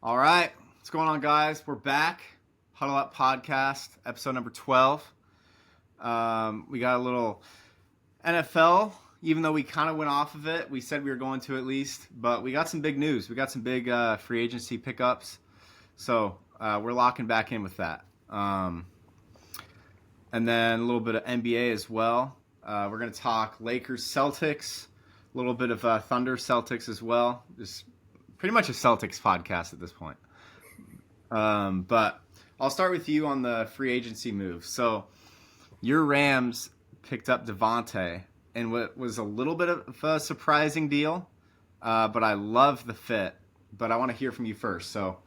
All right, what's going on, guys? We're back. Huddle Up Podcast, episode number 12. We got a little NFL, even though we kind of went off of it. We said we were going to at least, but we got some big news. We got some big free agency pickups. So we're locking back in with that. And then a little bit of NBA as well. We're going to talk Lakers, Celtics, a little bit of Thunder, Celtics as well. Just pretty much a Celtics podcast at this point. But I'll start with you on the free agency move. So your Rams picked up Devante, and what was a little bit of a surprising deal, but I love the fit. But I want to hear from you first. So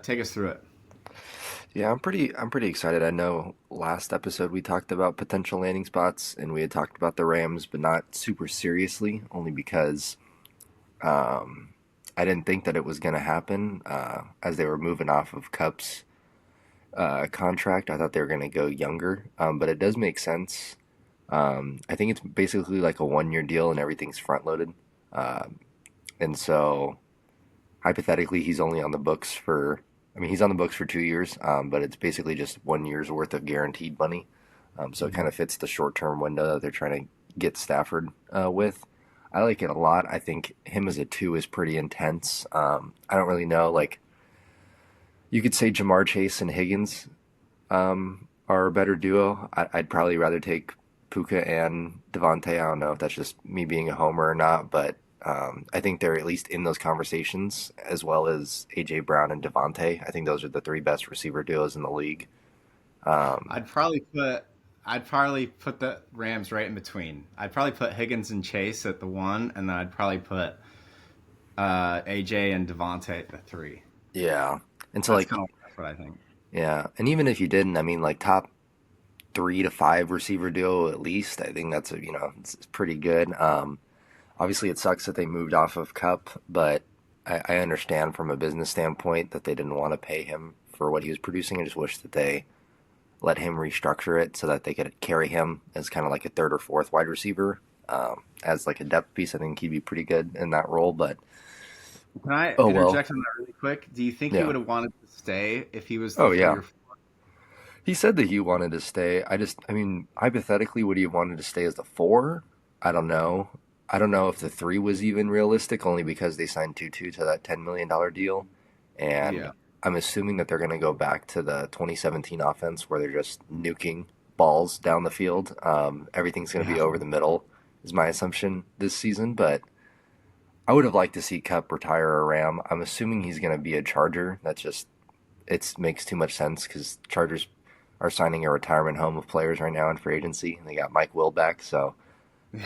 take us through it. Yeah, I'm pretty excited. I know last episode we talked about potential landing spots and we had talked about the Rams, but not super seriously, only because I didn't think that it was going to happen as they were moving off of Cup's contract. I thought they were going to go younger, but it does make sense. I think it's basically like a 1 year deal and everything's front loaded. And so hypothetically, he's only on the books for, I mean, he's on the books for 2 years, but it's basically just 1 year's worth of guaranteed money. So it kind of fits the short term window that they're trying to get Stafford with. I like it a lot. I think him as a two is pretty intense. I don't really know. Like, you could say Jamar Chase and Higgins are a better duo. I'd probably rather take Puka and Devante. I don't know if that's just me being a homer or not, but I think they're at least in those conversations, as well as AJ Brown and Devante. I think those are the three best receiver duos in the league. Um, I'd probably put the Rams right in between. I'd probably put Higgins and Chase at the one, and then I'd probably put AJ and Devontae at the three. yeah, and so That's like kind of that's what I think. yeah, and even if you didn't, I mean, like top 3 to 5 receiver duo at least. I think that's it's pretty good. Obviously, it sucks that they moved off of Cup, but I understand from a business standpoint that they didn't want to pay him for what he was producing. I just wish that they let him restructure it so that they could carry him as kind of like a third or fourth wide receiver, as like a depth piece. I think he'd be pretty good in that role. But Can I oh well, interject on that really quick? Do you think he yeah. would have wanted to stay if he was the Oh three yeah. or four? He said that he wanted to stay. I mean, hypothetically, would he have wanted to stay as the four? I don't know. I don't know if the three was even realistic, only because they signed Tutu to that $10 million deal. And Yeah. I'm assuming that they're going to go back to the 2017 offense where they're just nuking balls down the field. Everything's going to Yeah. be over the middle, is my assumption this season. But I would have liked to see Cup retire a Ram. I'm assuming he's going to be a Charger. That's just, it makes too much sense because Chargers are signing a retirement home of players right now in free agency. And they got Mike Will back. So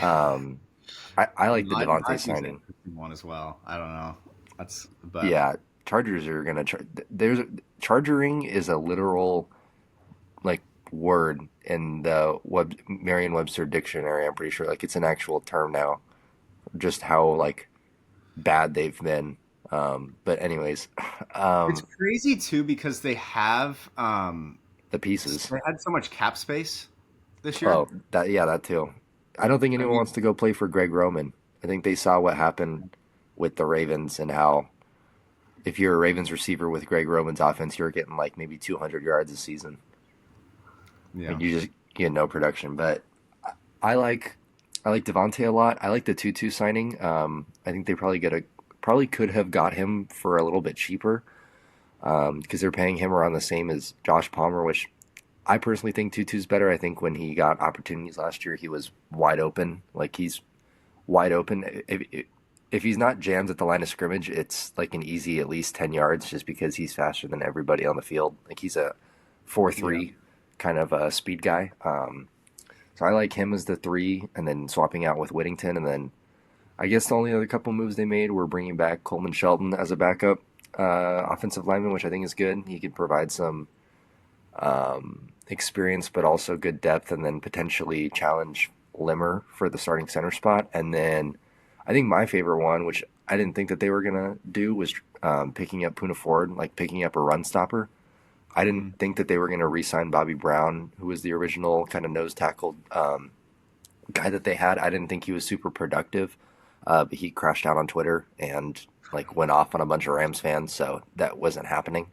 um, I like the I'd Devontae use signing. one as well. I don't know. But Yeah, Chargers are gonna. There's chargering is a literal like word in the Merriam-Webster dictionary. I'm pretty sure like it's an actual term now. Just how like bad they've been. But anyways, it's um, crazy too because the pieces. they had so much cap space this year. Oh, that yeah, that too. I don't think I anyone mean, wants to go play for Greg Roman. I think they saw what happened with the Ravens and how if you're a Ravens receiver with Greg Roman's offense, you're getting like maybe 200 yards a season. yeah. And you just get no production. But I like I like Devontae a lot. I like the Tutu signing. I think they probably could have got him for a little bit cheaper because they're paying him around the same as Josh Palmer, which I personally think Tutu's better. I think when he got opportunities last year, he was wide open. Like he's wide open. If he's not jammed at the line of scrimmage, it's like an easy at least 10 yards just because he's faster than everybody on the field. Like he's a Yeah. 4-3 kind of a speed guy. So I like him as the three and then swapping out with Whittington. And then I guess the only other couple moves they made were bringing back Coleman Shelton as a backup offensive lineman, which I think is good. He could provide some experience, but also good depth, and then potentially challenge Limmer for the starting center spot. And then I think my favorite one, which I didn't think that they were gonna do, was picking up Puna Ford, like picking up a run stopper. I didn't Mhm. think that they were gonna re-sign Bobby Brown, who was the original kind of nose tackle guy that they had. I didn't think he was super productive, but he crashed out on Twitter and like went off on a bunch of Rams fans, so that wasn't happening.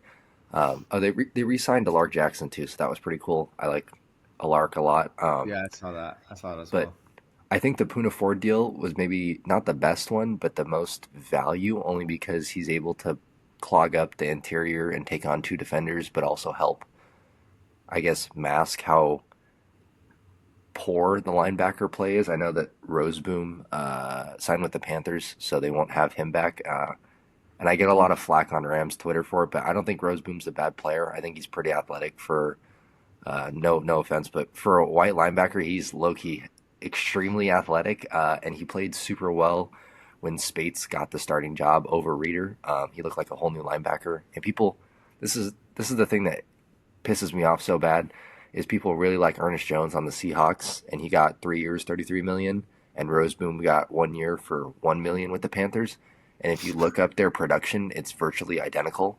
They re-signed Alark Jackson too, so that was pretty cool. I like Alark a lot. Yeah, I saw that. I saw it as But well. I think the Puna Ford deal was maybe not the best one, but the most value only because he's able to clog up the interior and take on two defenders, but also help, I guess, mask how poor the linebacker play is. I know that Roseboom signed with the Panthers, so they won't have him back. And I get a lot of flack on Rams Twitter for it, but I don't think Roseboom's a bad player. I think he's pretty athletic for no offense, but for a white linebacker, he's low key extremely athletic, and he played super well when Spates got the starting job over Reader. He looked like a whole new linebacker, and people, this is the thing that pisses me off so bad is people really like Ernest Jones on the Seahawks, and he got 3 years, 33 million, and Roseboom got 1 year for 1 million with the Panthers. And if you look up their production, it's virtually identical.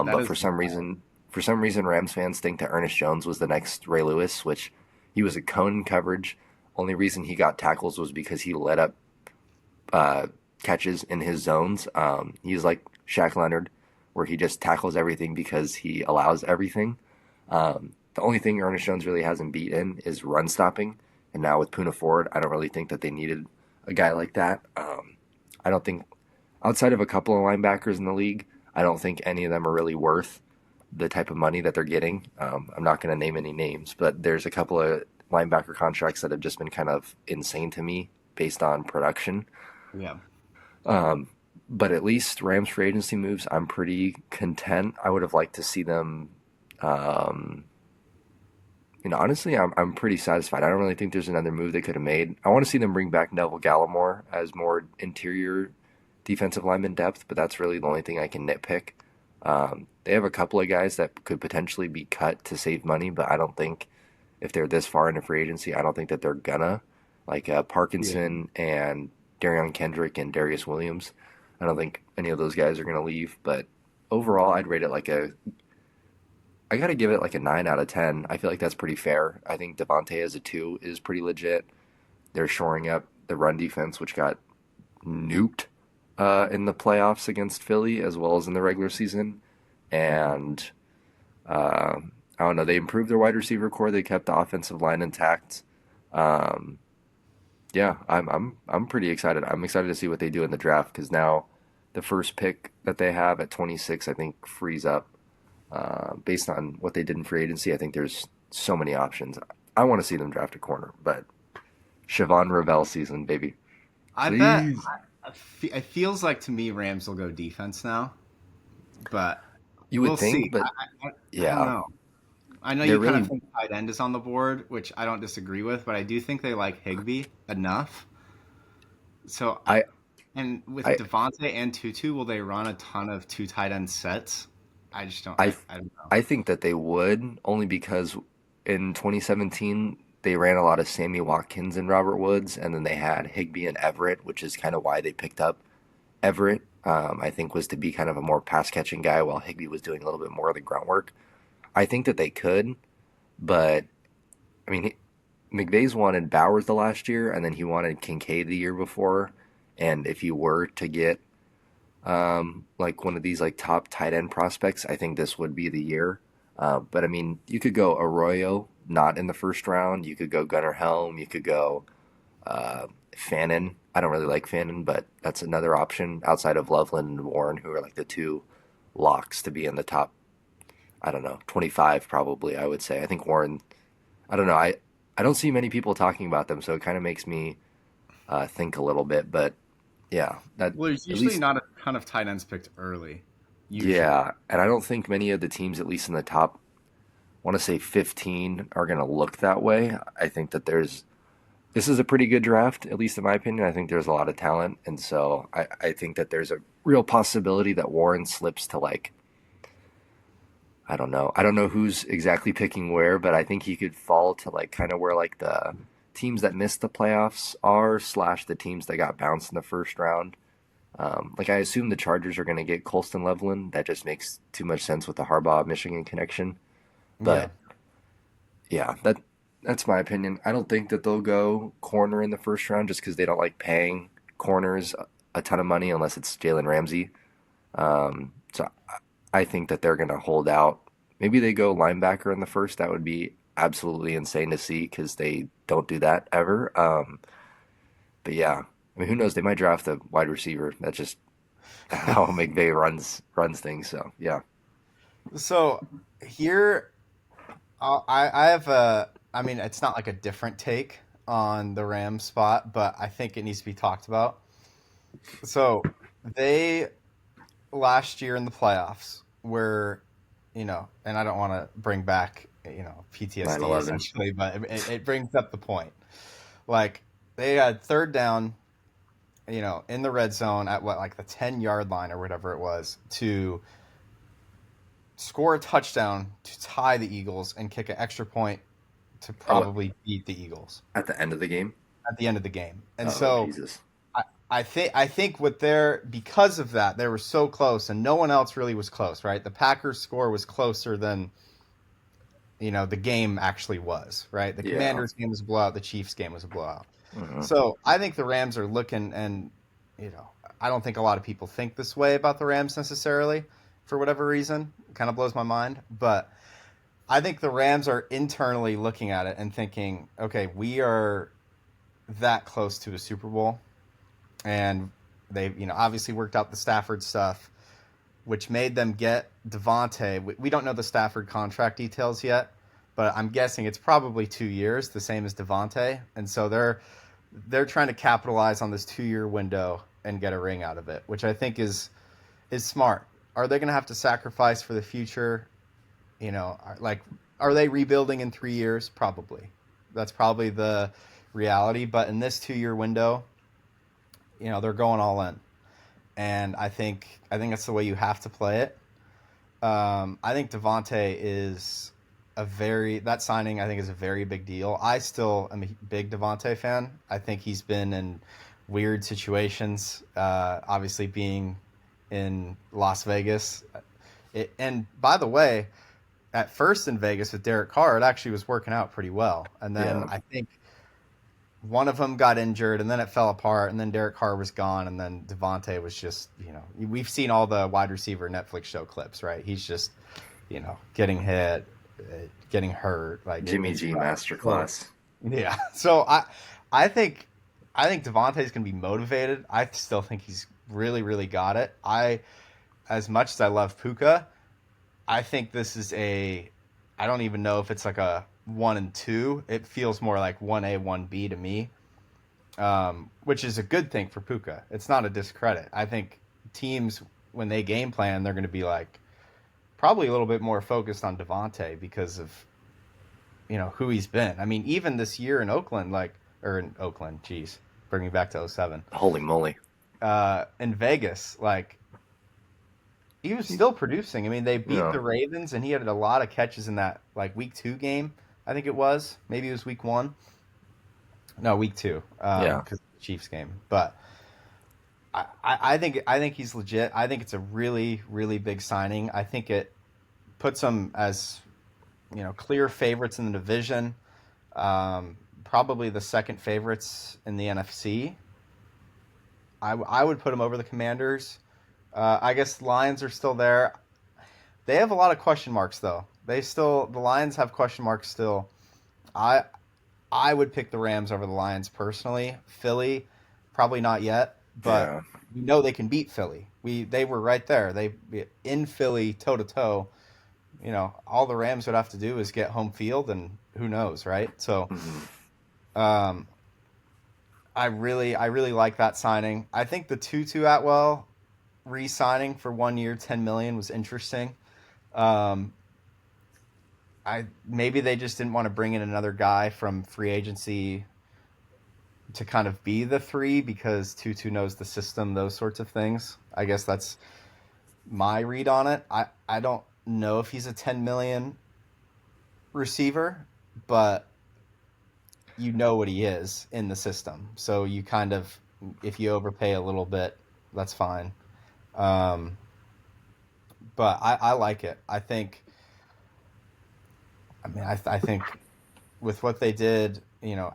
That But is wild. for some reason, Rams fans think that Ernest Jones was the next Ray Lewis, which he was a cone coverage. Only reason he got tackles was because he let up uh, catches in his zones. He's like Shaq Leonard, where he just tackles everything because he allows everything. The only thing Ernest Jones really hasn't beat in is run stopping. And now with Puna Ford, I don't really think that they needed a guy like that. I don't think, outside of a couple of linebackers in the league, I don't think any of them are really worth the type of money that they're getting. I'm not going to name any names, but there's a couple of linebacker contracts that have just been kind of insane to me based on production. Yeah. Um, but at least Rams free agency moves, I'm pretty content. I would have liked to see them. Um, Honestly, I'm pretty satisfied. I don't really think there's another move they could have made. I want to see them bring back Neville Gallimore as more interior defensive lineman depth, but that's really the only thing I can nitpick. They have a couple of guys that could potentially be cut to save money, but I don't think if they're this far into free agency, I don't think that they're gonna. Like Yeah. Parkinson and Darion Kendrick and Darius Williams. I don't think any of those guys are gonna leave, but overall, I'd rate it like I gotta give it like a 9 out of 10. I feel like that's pretty fair. I think Devante as a two is pretty legit. They're shoring up the run defense, which got nuked in the playoffs against Philly as well as in the regular season. And I don't know, they improved their wide receiver core. They kept the offensive line intact. Um, yeah, I'm pretty excited. I'm excited to see what they do in the draft because now the first pick that they have at 26, I think, frees up based on what they did in free agency. I think there's so many options. I want to see them draft a corner, but Siobhan Ravel season, baby, I bet. please. It feels like to me Rams will go defense now, but You we'll would see. think, but I don't yeah, know. I know they're you kind of really. think tight end is on the board, which I don't disagree with, but I do think they like Higby enough. So, I and with I Devante and Tutu, will they run a ton of two tight end sets? I just don't. I I don't know. I think that they would only because in 2017 they ran a lot of Sammy Watkins and Robert Woods, and then they had Higby and Everett, which is kind of why they picked up Everett. I think was to be kind of a more pass catching guy, while Higby was doing a little bit more of the grunt work. I think that they could, but I mean, McVay's wanted Bowers the last year, and then he wanted Kincaid the year before. And if you were to get like one of these like top tight end prospects, I think this would be the year. But I mean, you could go Arroyo, not in the first round. You could go Gunnar Helm. You could go Fannin. I don't really like Fannin, but that's another option outside of Loveland and Warren, who are like the two locks to be in the top. I don't know, 25 probably. I would say. I think Warren. I don't know. I don't see many people talking about them, so it kind of makes me think a little bit. But yeah, that Well, there's at usually least not a ton of tight ends picked early. Usually, yeah, and I don't think many of the teams, at least in the top, want to say 15, are going to look that way. I think that this is a pretty good draft, at least in my opinion. I think there's a lot of talent, and so I think that there's a real possibility that Warren slips to like I don't know. I don't know who's exactly picking where, but I think he could fall to like kind of where like the teams that missed the playoffs are slash the teams that got bounced in the first round. Like I assume the Chargers are going to get Colston Loveland. That just makes too much sense with the Harbaugh Michigan connection. yeah. But yeah, that's my opinion. I don't think that they'll go corner in the first round just because they don't like paying corners a ton of money unless it's Jalen Ramsey. So I think that they're going to hold out. Maybe they go linebacker in the first. That would be absolutely insane to see because they don't do that ever. But yeah, I mean, who knows? They might draft a wide receiver. That's just how McVay runs things. So yeah, So here, I have a. I mean, it's not like a different take on the Rams spot, but I think it needs to be talked about. So they last year in the playoffs were, and I don't want to bring back, nine PTSD 11. essentially, but it brings up the point. Like they had third down, in the red zone at what, like the 10-yard line or whatever it was, to score a touchdown to tie the Eagles and kick an extra point to Oh, probably beat the Eagles at the end of the game. at the end of the game. And Oh so Jesus. I think what they're because of that, they were so close and no one else really was close, right? The Packers score was closer than the game actually was, right? The Yeah. Commanders game was a blowout, the Chiefs game was a blowout. Hmm. So I think the Rams are looking, and you know, I don't think a lot of people think this way about the Rams necessarily for whatever reason. It kind of blows my mind, but I think the Rams are internally looking at it and thinking, okay, we are that close to a Super Bowl, and they've obviously worked out the Stafford stuff, which made them get Devante. We don't know the Stafford contract details yet, but I'm guessing it's probably 2 years, the same as Devante, and so they're trying to capitalize on this 2-year window and get a ring out of it, which I think is smart. Are they going to have to sacrifice for the future? Like, are they rebuilding in 3 years? Probably. That's probably the reality. But in this 2-year window, they're going all in, and I think that's the way you have to play it. I think Devonte is that signing I think is a very big deal. I still am a big Devonte fan. I think he's been in weird situations. Obviously, being in Las Vegas, and by the way, at first in Vegas with Derek Carr, it actually was working out pretty well. And then Yeah. I think one of them got injured, and then it fell apart, and then Derek Carr was gone, and then Devontae was just, we've seen all the wide receiver Netflix show clips, right? He's just, getting hit, getting hurt, like Jimmy it's G rough. So masterclass. yeah, so I think Devontae's gonna be motivated. I still think he's really, really got it. As much as I love Puka, I think this is I don't even know if it's like a 1 and 2. It feels more like 1A, 1B to me, which is a good thing for Puka. It's not a discredit. I think teams, when they game plan, they're going to be like probably a little bit more focused on Devontae because of, who he's been. I mean, even this year in Oakland, or in Oakland, geez, bring me back to '07. Holy moly. In Vegas, like, he was still producing. I mean, they beat Yeah. the Ravens, and he had a lot of catches in that like week 2 game. I think it was. Maybe it was week 1. No, week 2. Yeah. Because the Chiefs game. But I think he's legit. I think it's a really really big signing. I think it puts them as clear favorites in the division. Probably the second favorites in the NFC. I would put them over the Commanders. I guess the Lions are still there. They have a lot of question marks though. The Lions have question marks still. I I would pick the Rams over the Lions personally. Philly, probably not yet, but Yeah. we know they can beat Philly. They were right there. They in Philly toe to toe. All the Rams would have to do is get home field, and who knows, right? So, Hmm. um, I really like that signing. I think the Tutu Atwell re-signing for 1 year, 10 million was interesting. Um, I maybe they just didn't want to bring in another guy from free agency to kind of be the three because Tutu knows the system, those sorts of things. I guess that's my read on it. I don't know if he's a 10 million receiver, but you know what he is in the system. So you kind of, if you overpay a little bit, that's fine. Um, but I like it. I think, I mean, I think with what they did.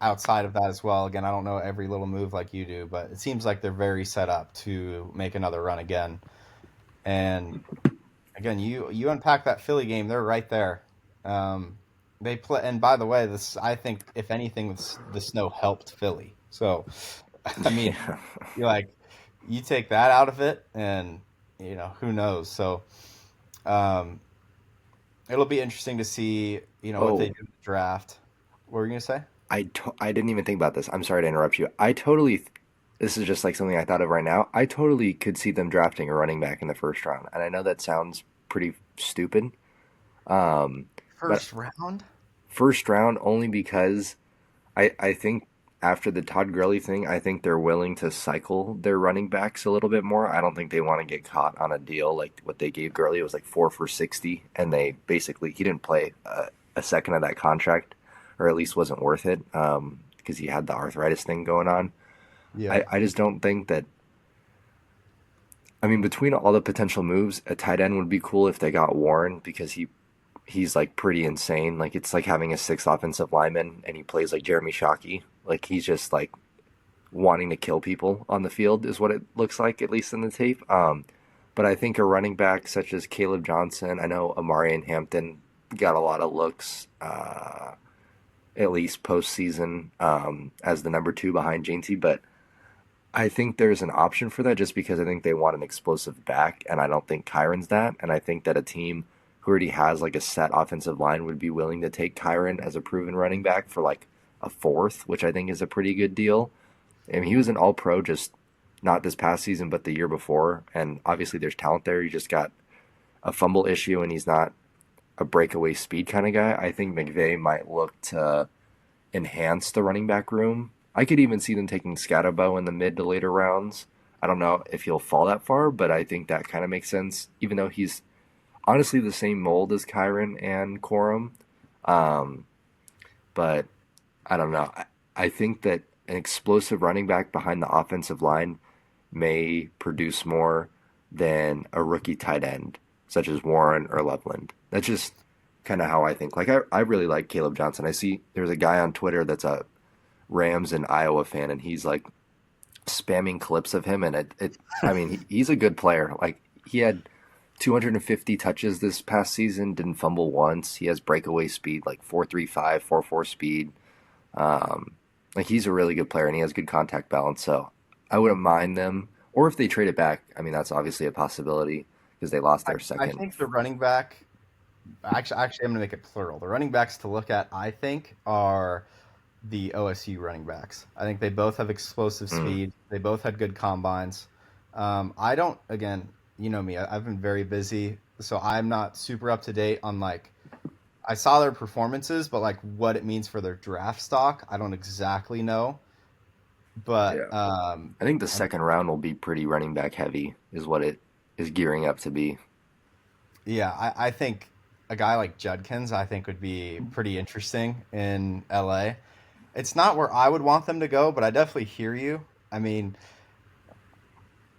outside of that as well. Again, I don't know every little move like you do, but it seems like they're very set up to make another run again. And again, you unpack that Philly game, they're right there. They play, and by the way, this I think if anything, the snow helped Philly. So, I mean, Yeah. you like you take that out of it, and who knows. So, um, it'll be interesting to see what they Oh, do in the draft. What were you gonna say? I didn't even think about this. I'm sorry to interrupt you. This is just like something I thought of right now. I totally could see them drafting a running back in the first round, and I know that sounds pretty stupid. Um, but First round? first round only because I think after the Todd Gurley thing, I think they're willing to cycle their running backs a little bit more. I don't think they want to get caught on a deal like what they gave Gurley. It was like 4 for 60, and they basically he didn't play a second of that contract, or at least wasn't worth it because he had the arthritis thing going on. Yeah. I just don't think that. I mean, between all the potential moves, a tight end would be cool if they got Warren because he's like pretty insane. Like it's like having a sixth offensive lineman and he plays like Jeremy Shockey. Like he's just like wanting to kill people on the field is what it looks like, at least in the tape. But I think a running back such as Caleb Johnson, I know Amari and Hampton got a lot of looks, at least postseason, as the number two behind Janty, but I think there's an option for that just because I think they want an explosive back, and I don't think Kyron's that. And I think that a team who already has like a set offensive line would be willing to take Kyron as a proven running back for like a fourth, which I think is a pretty good deal. I mean, he was an all pro just not this past season, but the year before. And obviously, there's talent there. He just got a fumble issue, and he's not a breakaway speed kind of guy. I think McVay might look to enhance the running back room. I could even see them taking Scatterbo in the mid to later rounds. I don't know if he'll fall that far, but I think that kind of makes sense, even though he's honestly the same mold as Kyron and Corum. Um, but I don't know. I think that an explosive running back behind the offensive line may produce more than a rookie tight end, such as Warren or Loveland. That's just kind of how I think. Like, I really like Caleb Johnson. I see there's a guy on Twitter that's a Rams and Iowa fan, and he's like spamming clips of him. And I mean, he's a good player. Like, he had 250 touches this past season, didn't fumble once. He has breakaway speed, like 4.35, 4.4 speed. Um, like he's a really good player and he has good contact balance. So I wouldn't mind them. Or if they trade it back, I mean that's obviously a possibility because they lost I, their I second. think the running back, actually, I'm going to make it plural. The running backs to look at, I think, are the OSU running backs. I think they both have explosive Mm, speed. They both had good combines. I don't, again, you know me, I've been very busy, so I'm not super up to date on like, I saw their performances, but like what it means for their draft stock, I don't exactly know. But yeah, I think the second round will be pretty running back heavy, is what it is gearing up to be. yeah, I think a guy like Judkins, I think would be pretty interesting in LA. It's not where I would want them to go, but I definitely hear you. I mean,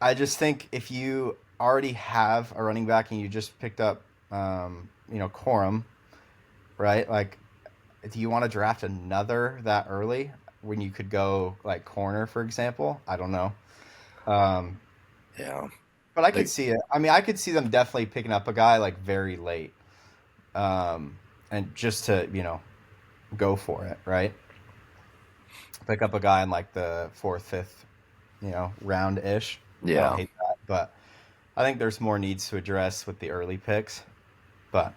I just think if you already have a running back and you just picked up, Corum, right? Like, do you want to draft another that early when you could go like corner, for example? I don't know. Um, Yeah, but I could like see it. I mean, I could see them definitely picking up a guy like very late, and just to go for it, right? Pick up a guy in like the fourth, fifth, round ish. I don't yeah, hate that, but I think there's more needs to address with the early picks. But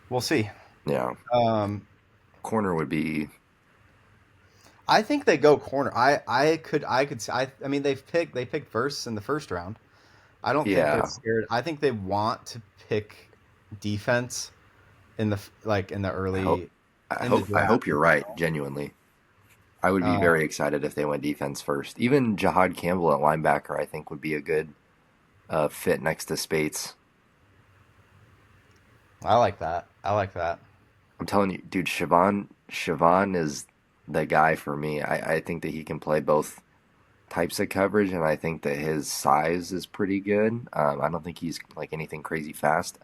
we'll see. yeah. Um, Corner would be I think they go corner. I could see. I mean they picked first in the first round. I don't think they're yeah. scared. I think they want to pick defense in the like in the I hope early in the I hope draft you're in right. general. Genuinely, I would be very Um, excited if they went defense first. Even Jahad Campbell at linebacker, I think, would be a good fit next to Spates. I like that. I like that. I'm telling you, dude, Siobhan is the guy for me. I think that he can play both types of coverage, and I think that his size is pretty good. I don't think he's like anything crazy fast.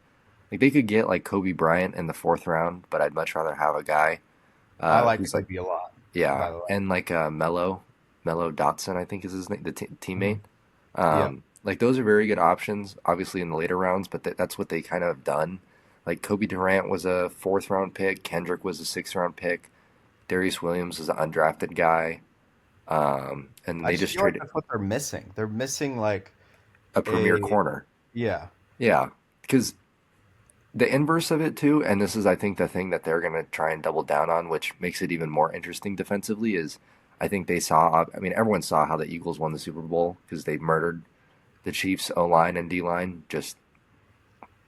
Like they could get like Kobe Bryant in the fourth round, but I'd much rather have a guy I like who's like Kobe a lot. Yeah, by the way. and like Mello Dotson, I think is his name, the teammate. Mhm. Yep. Like those are very good options, obviously in the later rounds, but that's what they kind of have done. Like Kobe Durant was a fourth round pick, Kendrick was a sixth round pick, Darius Williams is an undrafted guy, and I they just just feel like traded that's what they're missing. They're missing like a premier a corner. yeah. Yeah, because the inverse of it too, and this is I think the thing that they're going to try and double down on, which makes it even more interesting defensively, is I think they saw. I mean, everyone saw how the Eagles won the Super Bowl because they murdered the Chiefs O line and D line, just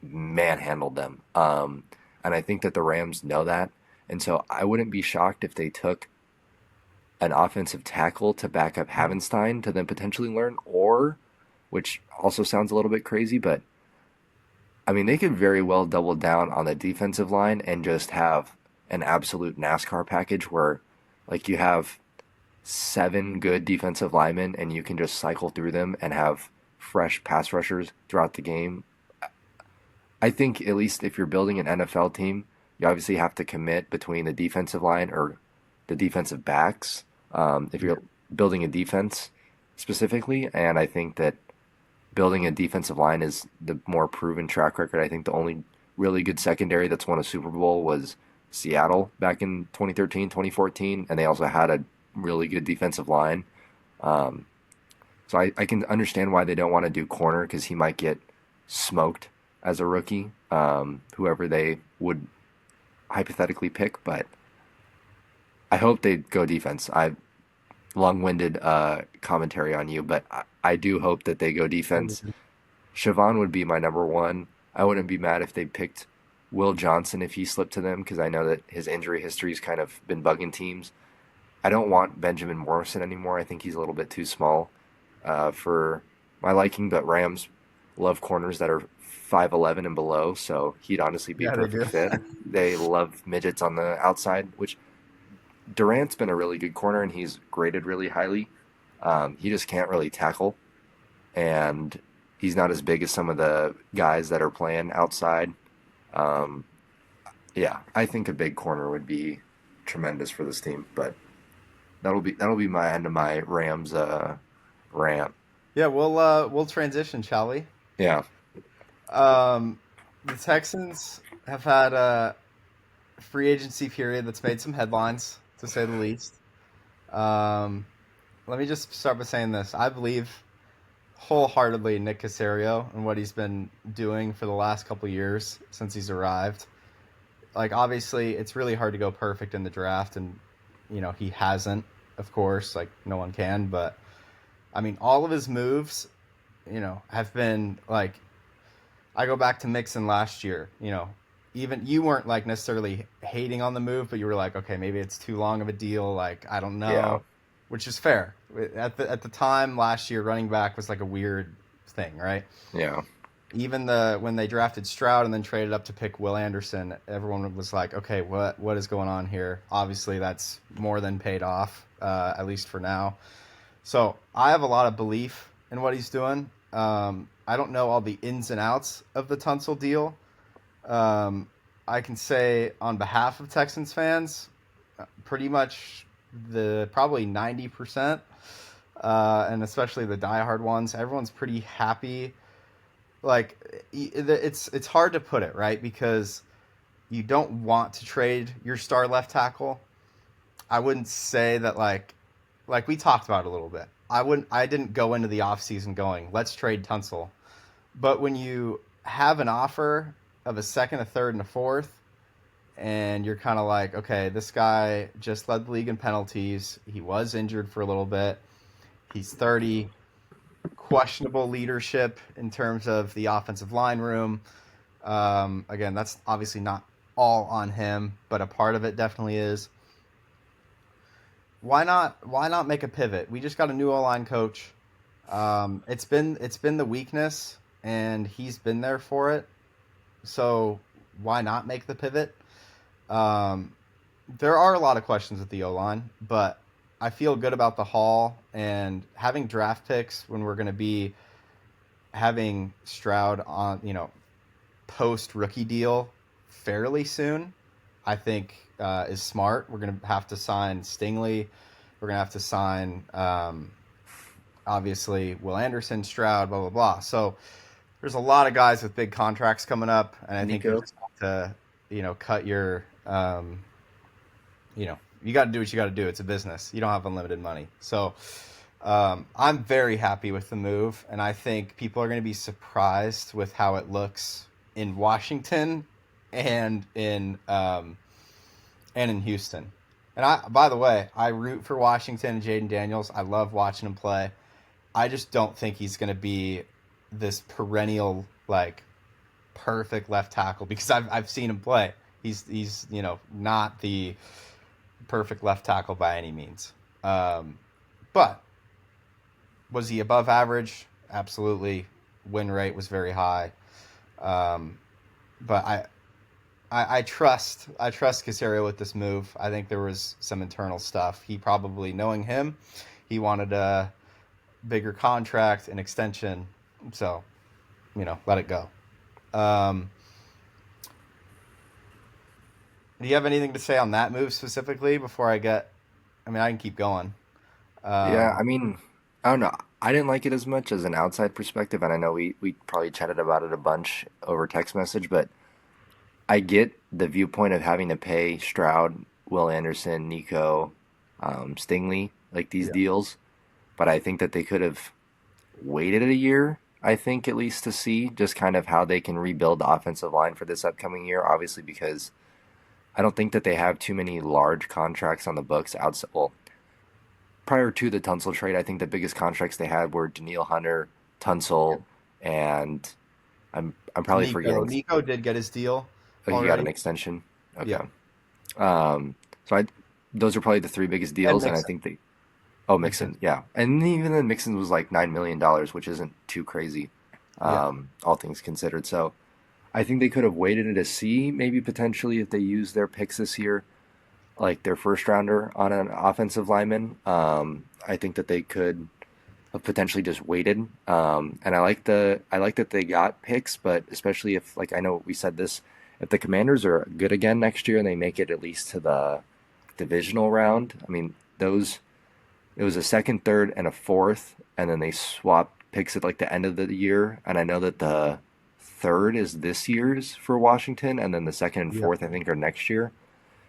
manhandled them. And I think that the Rams know that, and so I wouldn't be shocked if they took an offensive tackle to back up Havenstein to then potentially learn, or which also sounds a little bit crazy, but I mean, they could very well double down on the defensive line and just have an absolute NASCAR package where, like, you have seven good defensive linemen and you can just cycle through them and have fresh pass rushers throughout the game. I think, at least if you're building an NFL team, you obviously have to commit between the defensive line or the defensive backs if Yeah. you're building a defense specifically. And I think that building a defensive line is the more proven track record. I think the only really good secondary that's won a Super Bowl was Seattle back in 2013, 2014, and they also had a really good defensive line. Um, so I can understand why they don't want to do corner because he might get smoked as a rookie, whoever they would hypothetically pick. But I hope they go defense. I long-winded commentary on you, but I do hope that they go defense. Siobhan would be my number one. I wouldn't be mad if they picked Will Johnson if he slipped to them because I know that his injury history's kind of been bugging teams. I don't want Benjamin Morrison anymore. I think he's a little bit too small for my liking, but Rams love corners that are 5'11" and below, so he'd honestly be a Yeah, they perfect do. fit. They love midgets on the outside, which Durant's been a really good corner and he's graded really highly. He just can't really tackle, and he's not as big as some of the guys that are playing outside. Um, yeah, I think a big corner would be tremendous for this team, but that'll be my end of my Rams rant. Yeah, we'll transition, shall we? Yeah, Um, the Texans have had a free agency period that's made some headlines, to say the least. Um, Let me just start by saying this. I believe wholeheartedly in Nick Casario and what he's been doing for the last couple years since he's arrived. Like, obviously, it's really hard to go perfect in the draft, and, he hasn't, of course, like, no one can, but, I mean, all of his moves, have been, like, I go back to Mixon last year. Even you weren't like necessarily hating on the move, but you were like, okay, maybe it's too long of a deal. Like, I don't yeah, know, which is fair. At the time last year, running back was like a weird thing, right? yeah, Even when they drafted Stroud and then traded up to pick Will Anderson, everyone was like, okay, what is going on here? Obviously, that's more than paid off, at least for now. So I have a lot of belief in what he's doing. I don't know all the ins and outs of the Tunsil deal. Um, I can say on behalf of Texans fans, pretty much the probably 90%, and especially the diehard ones, everyone's pretty happy. Like, it's hard to put it right because you don't want to trade your star left tackle. I wouldn't say that like we talked about it a little bit. I didn't go into the offseason going, let's trade Tunsil. But when you have an offer of a second, a third, and a fourth, and you're kind of like, okay, this guy just led the league in penalties. He was injured for a little bit. He's 30. Questionable leadership in terms of the offensive line room. Again, that's obviously not all on him, but a part of it definitely is. Why not make a pivot? We just got a new O line coach. It's been the weakness, and he's been there for it. So why not make the pivot? Um, there are a lot of questions with the O line, but I feel good about the haul and having draft picks when we're going to be having Stroud on, post rookie deal fairly soon. I think is smart. We're going to have to sign Stingley. We're going to have to sign, obviously, Will Anderson, Stroud, blah, blah, blah. So there's a lot of guys with big contracts coming up, and I think you Nico. just have to, cut your, you got to do what you got to do. It's a business. You don't have unlimited money. So I'm very happy with the move, and I think people are going to be surprised with how it looks in Washington and in Houston. And by the way, I root for Washington and Jaden Daniels. I love watching him play. I just don't think he's going to be this perennial like perfect left tackle because I've seen him play. He's not the perfect left tackle by any means. But was he above average? Absolutely. Win rate was very high. Um, but I trust Casario with this move. I think there was some internal stuff. He probably, knowing him, he wanted a bigger contract, an extension. So, let it go. Um, do you have anything to say on that move specifically before I get? I mean, I can keep going. Yeah, Um, I mean, I don't know. I didn't like it as much as an outside perspective, and I know we probably chatted about it a bunch over text message, but I get the viewpoint of having to pay Stroud, Will Anderson, Nico, Stingley, like these yeah, deals, but I think that they could have waited a year, I think at least to see just kind of how they can rebuild the offensive line for this upcoming year, obviously because I don't think that they have too many large contracts on the books outside. Well, prior to the Tunsil trade, I think the biggest contracts they had were Daniil Hunter, yeah. Tunsil, and I'm probably Nico forgetting. Nico did get his deal Oh, he got an already. extension. Okay. Yeah, So those are probably the three biggest and deals, and I Mixon. think they. Oh, Mixon. Mixon, yeah, and even then Mixon was like $9 million, which isn't too crazy, Yeah, all things considered. So I think they could have waited to see maybe potentially if they use their picks this year, like their first rounder on an offensive lineman. I think that they could have potentially just waited. And I like that they got picks, but especially if like I know we said this, if the Commanders are good again next year and they make it at least to the divisional round, I mean those it was a second, third, and a fourth, and then they swapped picks at like the end of the year. And I know that the third is this year's for Washington, and then the second and yeah. fourth I think are next year.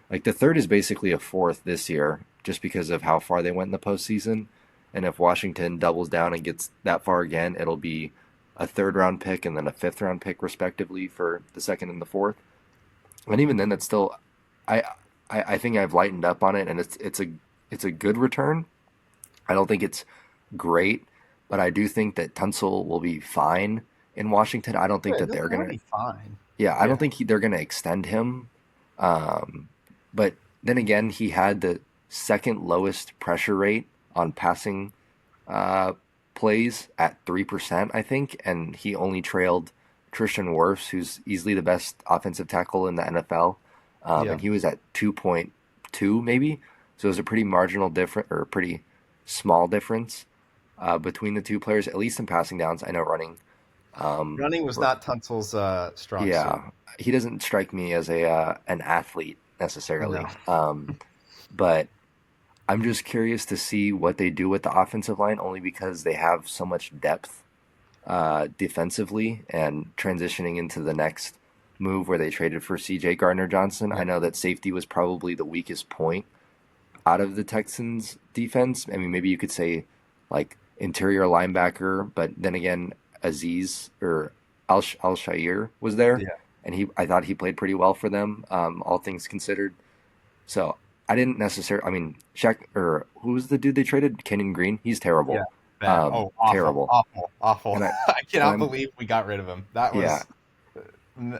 Like the third is basically a fourth this year, just because of how far they went in the postseason. And if Washington doubles down and gets that far again, it'll be a third round pick and then a fifth round pick respectively for the second and the fourth. And even then, that's still, I, I think I've lightened up on it, and it's a good return. I don't think it's great, but I do think that Tunsil will be fine in Washington. I don't think Yeah, that they're he'll gonna. be fine. Yeah, I don't Yeah. think they're gonna extend him. Um, but then again, he had the second lowest pressure rate on passing uh, plays at 3%, I think, and he only trailed Tristan Wirfs, who's easily the best offensive tackle in the NFL, Yeah. and he was at 2.2 maybe. So it was a pretty marginal difference or a pretty small difference between the two players, at least in passing downs. I know running. Running was not Tunsil's strong suit. Yeah, he doesn't strike me as a an athlete No. necessarily. But I'm just curious to see what they do with the offensive line, only because they have so much depth defensively and transitioning into the next move where they traded for C.J. Gardner Johnson. Yeah. I know that safety was probably the weakest point out of the Texans defense. I mean, maybe you could say like interior linebacker, but then again, Aziz or Al Shair was there, Yeah. and he I thought he played pretty well for them, all things considered. So I didn't necessarily. I mean, Shaq or who was the dude they traded? Kenyon Green. He's Yeah. terrible, Bad. Oh, awful, terrible. awful, awful. And I I and cannot I'm believe we got rid of him. That yeah, was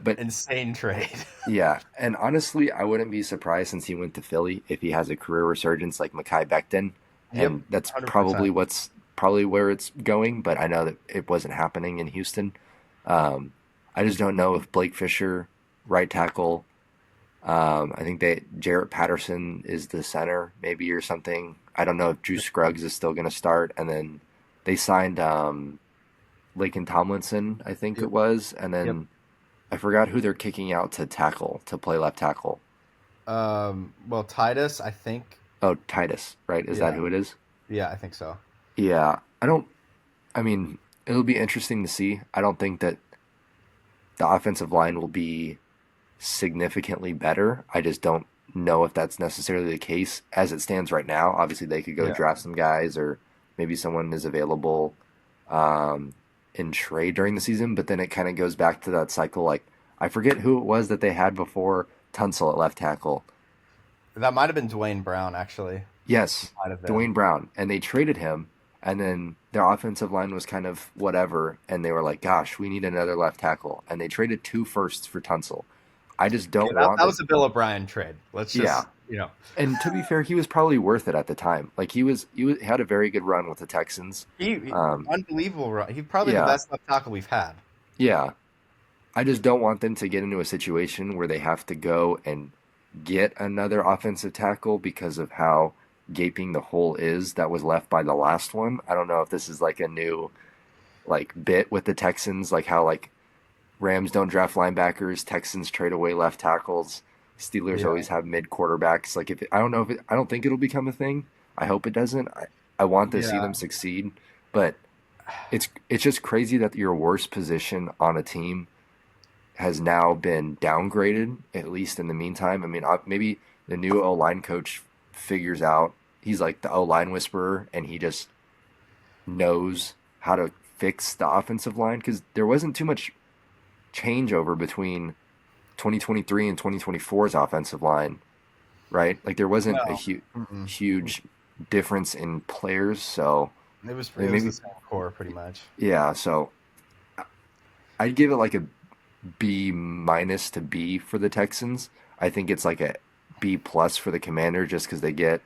but insane trade. yeah, and honestly, I wouldn't be surprised since he went to Philly if he has a career resurgence like Mekhi Becton, Yep. and that's 100%. probably where it's going. But I know that it wasn't happening in Houston. Um, I just don't know if Blake Fisher, right tackle. I think that Jarrett Patterson is the center, maybe or something. I don't know if Drew Scruggs is still going to start, and then they signed Laken Tomlinson, I think Yep. it was, and Yep. then I forgot who they're kicking out to tackle to play left tackle. Well, Titus, I think. Oh, Titus, right? Is that Yeah, who it is? yeah, I think so. Yeah. I mean, it'll be interesting to see. I don't think that the offensive line will be significantly better. I just don't know if that's necessarily the case as it stands right now. Obviously, they could go Yeah. draft some guys, or maybe someone is available um, in trade during the season. But then it kind of goes back to that cycle. Like, I forget who it was that they had before Tunsil at left tackle. That might have been Dwayne Brown, actually. Yes, Might have been. Dwayne Brown, and they traded him. And then their offensive line was kind of whatever, and they were like, "Gosh, we need another left tackle," and they traded two firsts for Tunsil. I just Yeah, don't that want that. was a Bill O'Brien trade. Let's Yeah, just, you know, and to be fair, he was probably worth it at the time. Like he had a very good run with the Texans. he Um, unbelievable. He's probably the yeah, best left tackle we've had. yeah. I just don't want them to get into a situation where they have to go and get another offensive tackle because of how gaping the hole is that was left by the last one. I don't know if this is like a new like bit with the Texans, like how like Rams don't draft linebackers, Texans trade away left tackles, Steelers Yeah, always have mid quarterbacks. Like if I don't know if I don't think it'll become a thing. I hope it doesn't. I want to see yeah. them succeed, but it's just crazy that your worst position on a team has now been downgraded, at least in the meantime. I mean, maybe the new O line coach figures out he's like the O line whisperer, and he just knows how to fix the offensive line because there wasn't too much changeover between 2023 and 2024's offensive line, right? Like there wasn't a No, mm-mm. huge difference in players. So I It mean, was the maybe, same core pretty much. yeah. So I'd give it like a B minus to B for the Texans. I think it's like a B plus for the Commander just because they get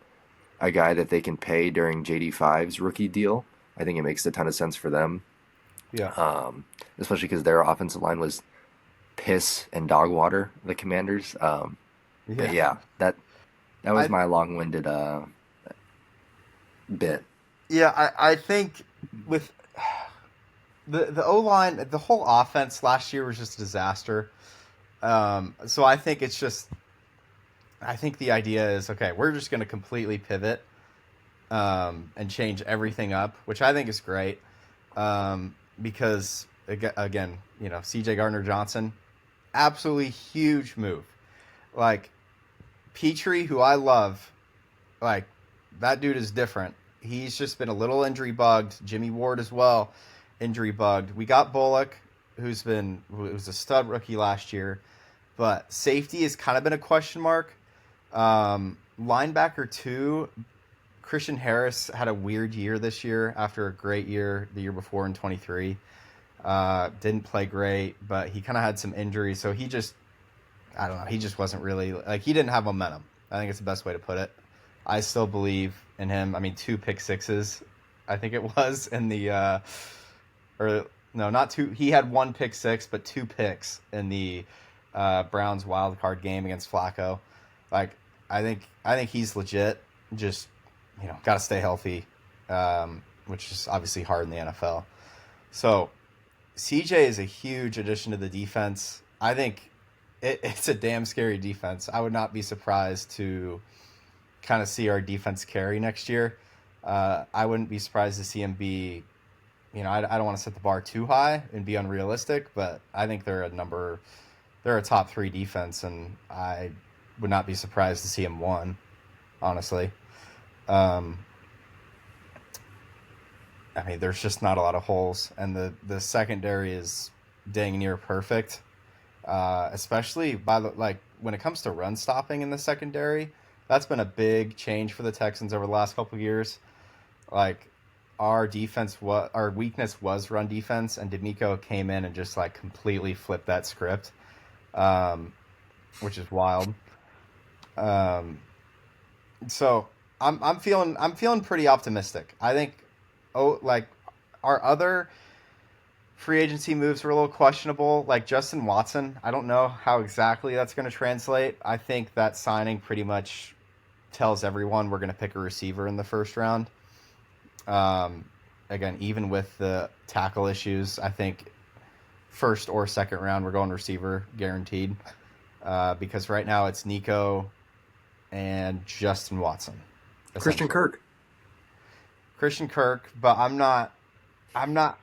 a guy that they can pay during JD5's rookie deal. I think it makes a ton of sense for them, Yeah, especially because their offensive line was piss and dog water, the Commanders. But yeah. yeah, that was I my long-winded bit. yeah, I think with the O line, the whole offense last year was just a disaster. So I think it's just I think the idea is okay. We're just going to completely pivot and change everything up, which I think is great. Because again, C.J. Gardner Johnson, absolutely huge move. Like Petrie, who I love, like that dude is different. He's just been a little injury bugged. Jimmy Ward as well, injury bugged. We got Bullock, who was a stud rookie last year, but safety has kind of been a question mark. Linebacker two, Christian Harris had a weird year this year after a great year the year before in 23. Didn't play great, but he kind of had some injuries, so I don't know, he just wasn't really like he didn't have momentum. I think it's the best way to put it. I still believe in him. I mean, two pick sixes, I think it was in the or no, not two. He had one pick six, but two picks in the Browns wild card game against Flacco. Like, I think he's legit. Just got to stay healthy, which is obviously hard in the NFL. So CJ is a huge addition to the defense. I think it's a damn scary defense. I would not be surprised to kind of see our defense carry next year. I wouldn't be surprised to see him be, I don't want to set the bar too high and be unrealistic, but I think they're a top three defense, and I would not be surprised to see him one, honestly. Um, I mean, there's just not a lot of holes, and the secondary is dang near perfect. Especially by the like when it comes to run stopping in the secondary, that's been a big change for the Texans over the last couple of years. Like our weakness was run defense, and D'Amico came in and just like completely flipped that script, um, which is wild. Um, so I'm feeling pretty optimistic. I think like our other free agency moves were a little questionable. Like Justin Watson, I don't know how exactly that's going to translate. I think that signing pretty much tells everyone we're going to pick a receiver in the first round. Um, Again, even with the tackle issues, I think first or second round we're going receiver guaranteed. Because right now it's Nico. and Justin Watson, Christian essentially. Kirk. Christian Kirk, but I'm not. I'm not.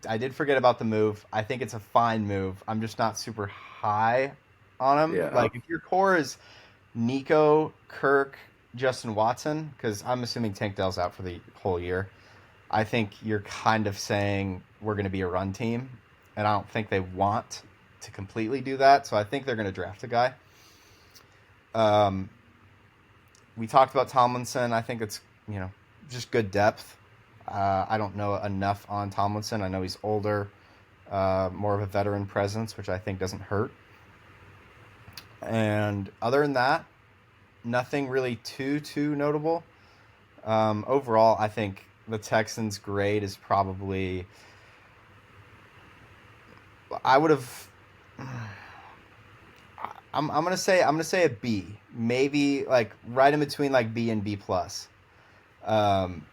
I did forget about the move. I think it's a fine move. I'm just not super high on him. Yeah. Like if your core is Nico, Kirk, Justin Watson, because I'm assuming Tank Dell's out for the whole year. I think you're kind of saying we're going to be a run team, and I don't think they want to completely do that. So I think they're going to draft a guy. Um, we talked about Tomlinson. I think it's just good depth. I don't know enough on Tomlinson. I know he's older, more of a veteran presence, which I think doesn't hurt. And other than that, nothing really too notable. Overall, I think the Texans' grade is probably. I would have. I'm gonna say a B, maybe like right in between like B and B plus. Um,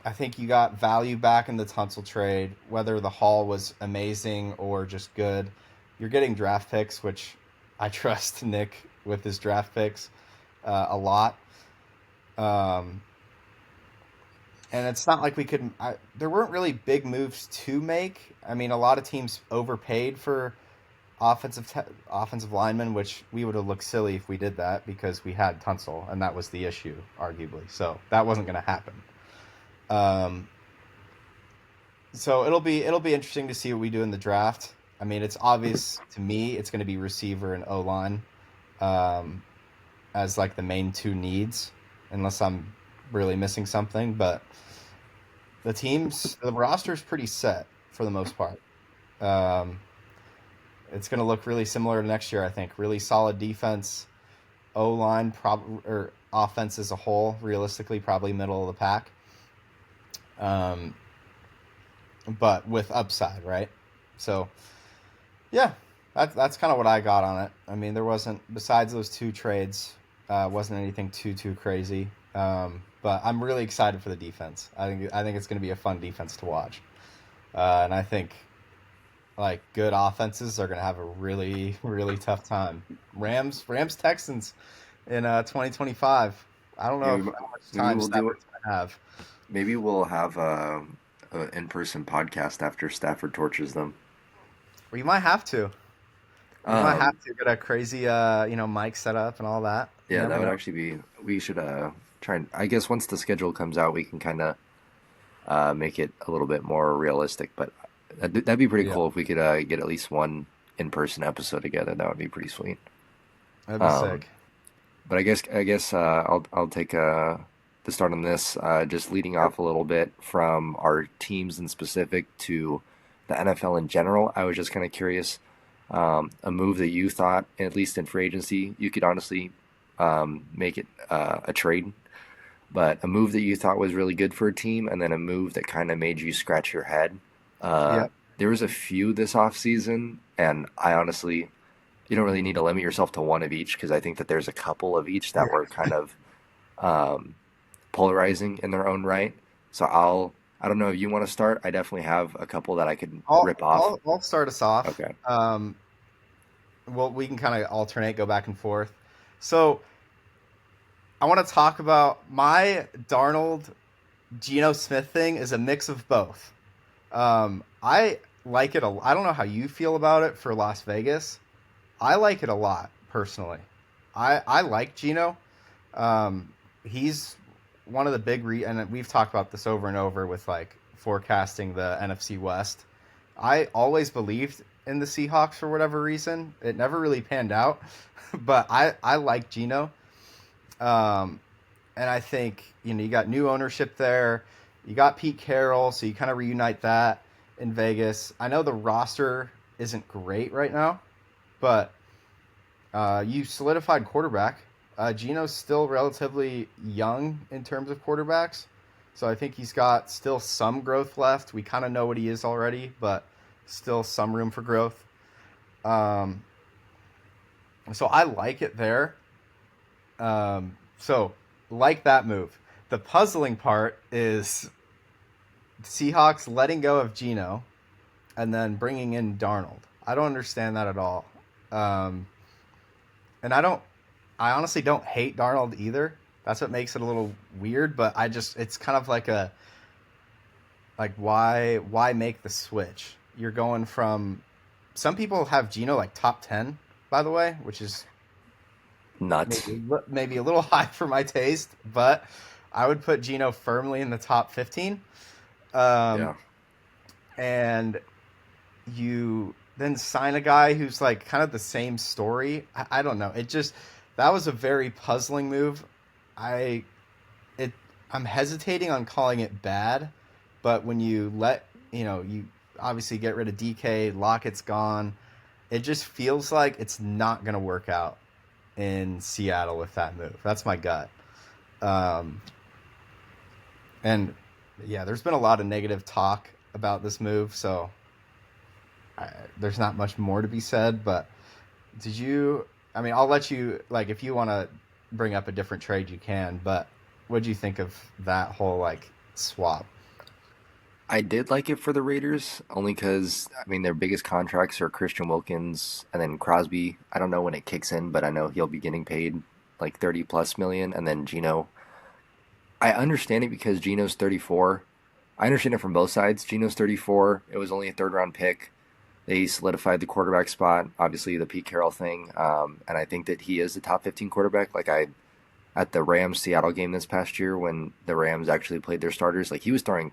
I think you got value back in the Tunsil trade, whether the haul was amazing or just good. You're getting draft picks, which I trust Nick with his draft picks a lot. Um, and it's not like we could. There weren't really big moves to make. I mean, a lot of teams overpaid for offensive linemen, which we would have looked silly if we did that because we had Tunsil, and that was the issue, arguably. So that wasn't going to happen. Um, so it'll be interesting to see what we do in the draft. I mean, it's obvious to me it's going to be receiver and O line um, as like the main two needs, unless I'm really missing something. But the roster is pretty set for the most part. Um, it's going to look really similar to next year, I think. Really solid defense, O line, or offense as a whole. Realistically, probably middle of the pack. Um, but with upside, right? So yeah, that's kind of what I got on it. I mean, there wasn't besides those two trades, wasn't anything too crazy. But I'm really excited for the defense. I think it's going to be a fun defense to watch, and I think like good offenses are going to have a really tough time. Rams Texans in 2025. I don't Yeah, know how much maybe time we'll do it. Stafford's going to have. Maybe we'll have a in-person podcast after Stafford torches them. We might have to. We might Um, have to get a crazy, mic set up and all that. You yeah, that never would know. actually be. We should try and. I guess once the schedule comes out, we can kind of make it a little bit more realistic. But that'd be pretty Yeah, cool if we could get at least one in-person episode together. That would be pretty sweet. that'd be Um, sick. but I guess I'll take the start on this. Just leading Yep. off a little bit from our teams in specific to the NFL in general. I was just kind of curious. A move that you thought, at least in free agency, you could honestly make it a trade, but a move that you thought was really good for a team, and then a move that kind of made you scratch your head. Uh, Yep. there was a few this off season, and I honestly, you don't really need to limit yourself to one of each because I think that there's a couple of each that Yeah. were kind of um, polarizing in their own right. So I don't know if you want to start. I definitely have a couple that I could I'll rip off. I'll I'll start us off. Okay. Well, we can kind of alternate, go back and forth. So I want to talk about my Darnold Geno Smith thing is a mix of both. I like it. I don't know how you feel about it for Las Vegas. I like it a lot personally. I like Geno. Um, he's one of the and we've talked about this over and over with like forecasting the NFC West. I always believed in the Seahawks for whatever reason. It never really panned out, but I like Geno. Um, and I think you got new ownership there. You got Pete Carroll, so you kind of reunite that in Vegas. I know the roster isn't great right now, but you solidified quarterback. Geno's still relatively young in terms of quarterbacks, so I think he's got still some growth left. We kind of know what he is already, but still some room for growth. Um, so I like it there. So like that move. The puzzling part is Seahawks letting go of Geno and then bringing in Darnold. I don't understand that at all. Um, and I honestly don't hate Darnold either. That's what makes it a little weird, but it's kind of like why make the switch? You're going from some people have Geno like top 10, by the way, which is Nuts. maybe a little high for my taste, but I would put Geno firmly in the top 15. Um, Yeah. and you then sign a guy who's like kind of the same story. I don't know. That was a very puzzling move. I it I'm hesitating on calling it bad, but when you obviously get rid of DK, Lockett's gone. It just feels like it's not going to work out in Seattle with that move. That's my gut. Um, and yeah, there's been a lot of negative talk about this move, so there's not much more to be said. But did you? I mean, I'll let you like if you want to bring up a different trade, you can. But what do you think of that whole like swap? I did like it for the Raiders only because I mean their biggest contracts are Christian Wilkins and then Crosby. I don't know when it kicks in, but I know he'll be getting paid like 30 plus million, and then Geno. I understand it because Geno's 34. I understand it from both sides. Geno's 34. It was only a third round pick. They solidified the quarterback spot, obviously the Pete Carroll thing, and I think that he is the top 15 quarterback. Like I at the Rams Seattle game this past year when the Rams actually played their starters, like he was throwing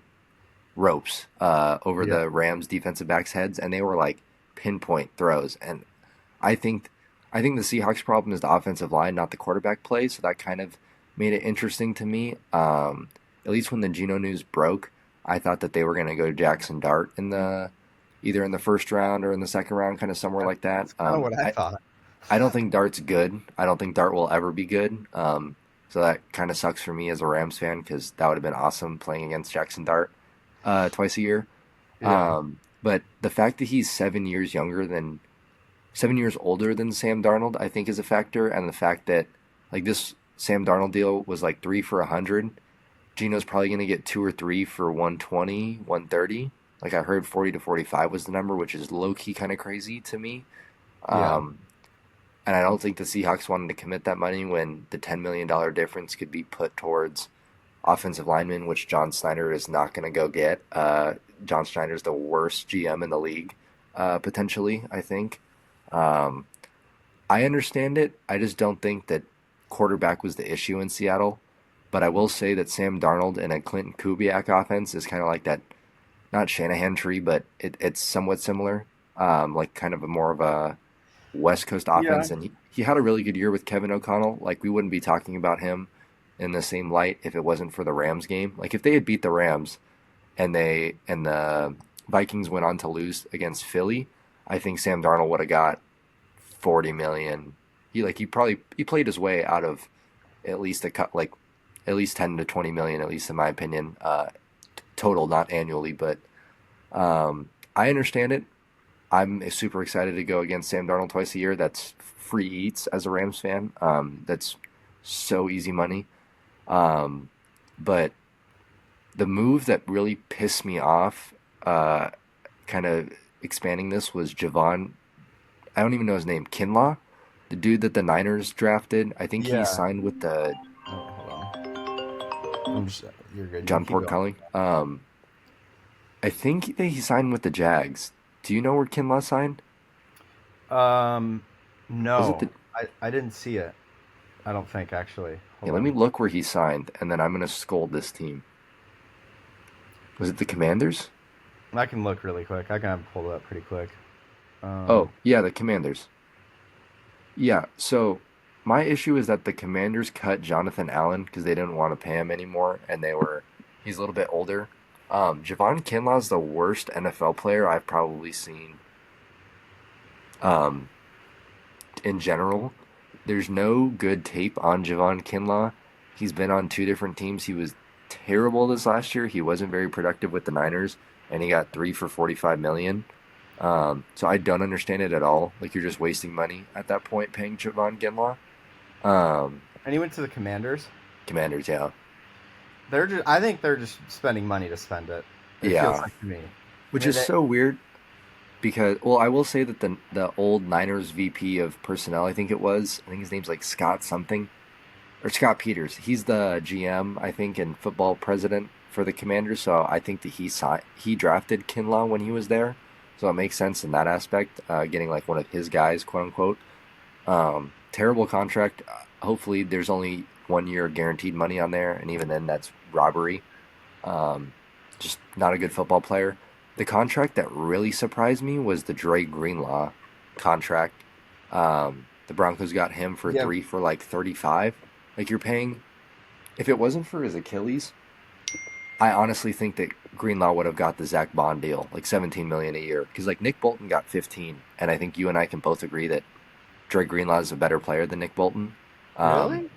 ropes over Yeah. the Rams defensive backs' heads, and they were like pinpoint throws. And I think I think the Seahawks' problem is the offensive line, not the quarterback play. So that kind of made it interesting to me. At least when the Geno news broke, I thought that they were going to go Jackson Dart in the either in the first round or in the second round, kind of somewhere like that. That's kind of what I thought. I don't think Dart's good. I don't think Dart will ever be good. So that kind of sucks for me as a Rams fan because that would have been awesome playing against Jackson Dart twice a year. Yeah. But the fact that he's 7 years older than Sam Darnold, I think is a factor, and the fact that like this Sam Darnold deal was like 3 for 100. Geno's probably going to get 2 or 3 for 120, 130. Like I heard 40 to 45 was the number, which is low key kind of crazy to me. Yeah. Um, and I don't think the Seahawks wanted to commit that money when the $10 million difference could be put towards offensive linemen, which John Snyder is not going to go get. John Snyder's the worst GM in the league, potentially, I think. Um, I understand it. I just don't think that quarterback was the issue in Seattle. But I will say that Sam Darnold in a Clinton Kubiak offense is kind of like that, not Shanahan tree, but it's somewhat similar. Like kind of a more of a West Coast Yeah. offense. And he had a really good year with Kevin O'Connell. Like we wouldn't be talking about him in the same light if it wasn't for the Rams game. Like if they had beat the Rams and the Vikings went on to lose against Philly, I think Sam Darnold would have got 40 million. He played his way out of at least a cut like at least 10 to 20 million, at least in my opinion, total, not annually. But I understand it. I'm super excited to go against Sam Darnold twice a year. That's free eats as a Rams fan. That's so easy money. Um, but the move that really pissed me off, kind of expanding this, was Javon. I don't even know his name. Kinlaw, the dude that the Niners drafted. I think he Yeah. signed with the Oh, hold on. You're good. You can John keep going. Portcully. I think that he signed with the Jags. Do you know where Kinlaw signed? Um, Was it the? no, I didn't see it. I don't think actually. Yeah, Hold let me on. look where he signed, and then I'm gonna scold this team. Was it the Commanders? I can look really quick. I can have it pulled up pretty quick. Oh, Um, yeah, the Commanders. Yeah, so my issue is that the Commanders cut Jonathan Allen because they didn't want to pay him anymore, and he's a little bit older. Javon Kinlaw's the worst NFL player I've probably seen. Um, in general, there's no good tape on Javon Kinlaw. He's been on two different teams. He was terrible this last year. He wasn't very productive with the Niners, and he got 3 for 45 million. So I don't understand it at all. Like you're just wasting money at that point paying Javon Kinlaw. Um, and he went to the Commanders. Commanders, yeah, I think they're just spending money to spend it. It feels yeah, like to me. I which mean, is so weird. because well, I will say that the old Niners VP of personnel, I think his name's like Scott something or Scott Peters. He's the GM, I think, and football president for the Commanders. So I think that he drafted Kinlaw when he was there. So it makes sense in that aspect, getting like one of his guys, quote unquote. Terrible contract. Hopefully, there's only 1 year guaranteed money on there, and even then, that's robbery. Um, just not a good football player. The contract that really surprised me was the Dre Greenlaw contract. The Broncos got him for Yeah, three for like 35. Like you're paying. If it wasn't for his Achilles, I honestly think that Greenlaw would have got the Zach Bond deal, like 17 million a year. Because like Nick Bolton got 15, and I think you and I can both agree that Dre Greenlaw is a better player than Nick Bolton. Um, really?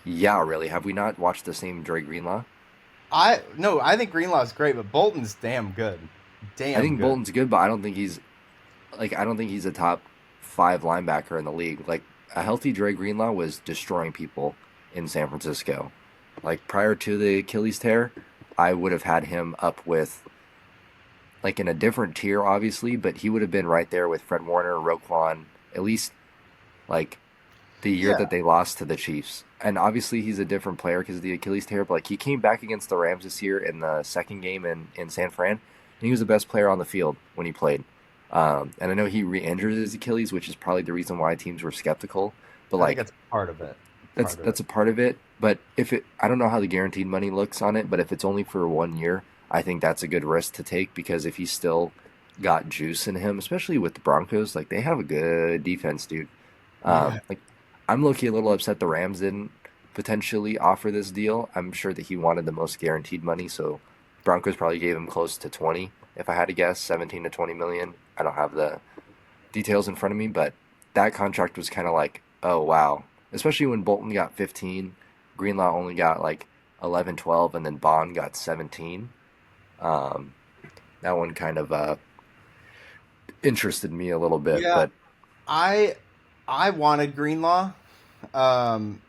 yeah, really. Have we not watched the same Dre Greenlaw? I no, I think Greenlaw's great, but Bolton's damn good. I Damn think good. Bolton's good, but I don't think he's a top 5 linebacker in the league. Like a healthy Dre Greenlaw was destroying people in San Francisco. Like prior to the Achilles tear, I would have had him up with like in a different tier, obviously, but he would have been right there with Fred Warner, Roquan, at least like the year Yeah. that they lost to the Chiefs. And obviously he's a different player because of the Achilles tear, but like he came back against the Rams this year in the second game in San Fran, and he was the best player on the field when he played. And I know he re-injured his Achilles, which is probably the reason why teams were skeptical. But I think like that's part of it. that's Part of it. that's a part of it. But if it, I don't know how the guaranteed money looks on it, but if it's only for 1 year, I think that's a good risk to take because if he's still got juice in him, especially with the Broncos, like they have a good defense, dude. Yeah. Like I'm low-key a little upset the Rams didn't potentially offer this deal. I'm sure that he wanted the most guaranteed money, so Broncos probably gave him close to 20, if I had to guess, 17 to 20 million. I don't have the details in front of me, but that contract was kind of like, oh wow. Especially when Bolton got 15, Greenlaw only got like 11, 12, and then Bond got 17. Um, that one kind of interested me a little bit, Yeah. but I I wanted Greenlaw. Um,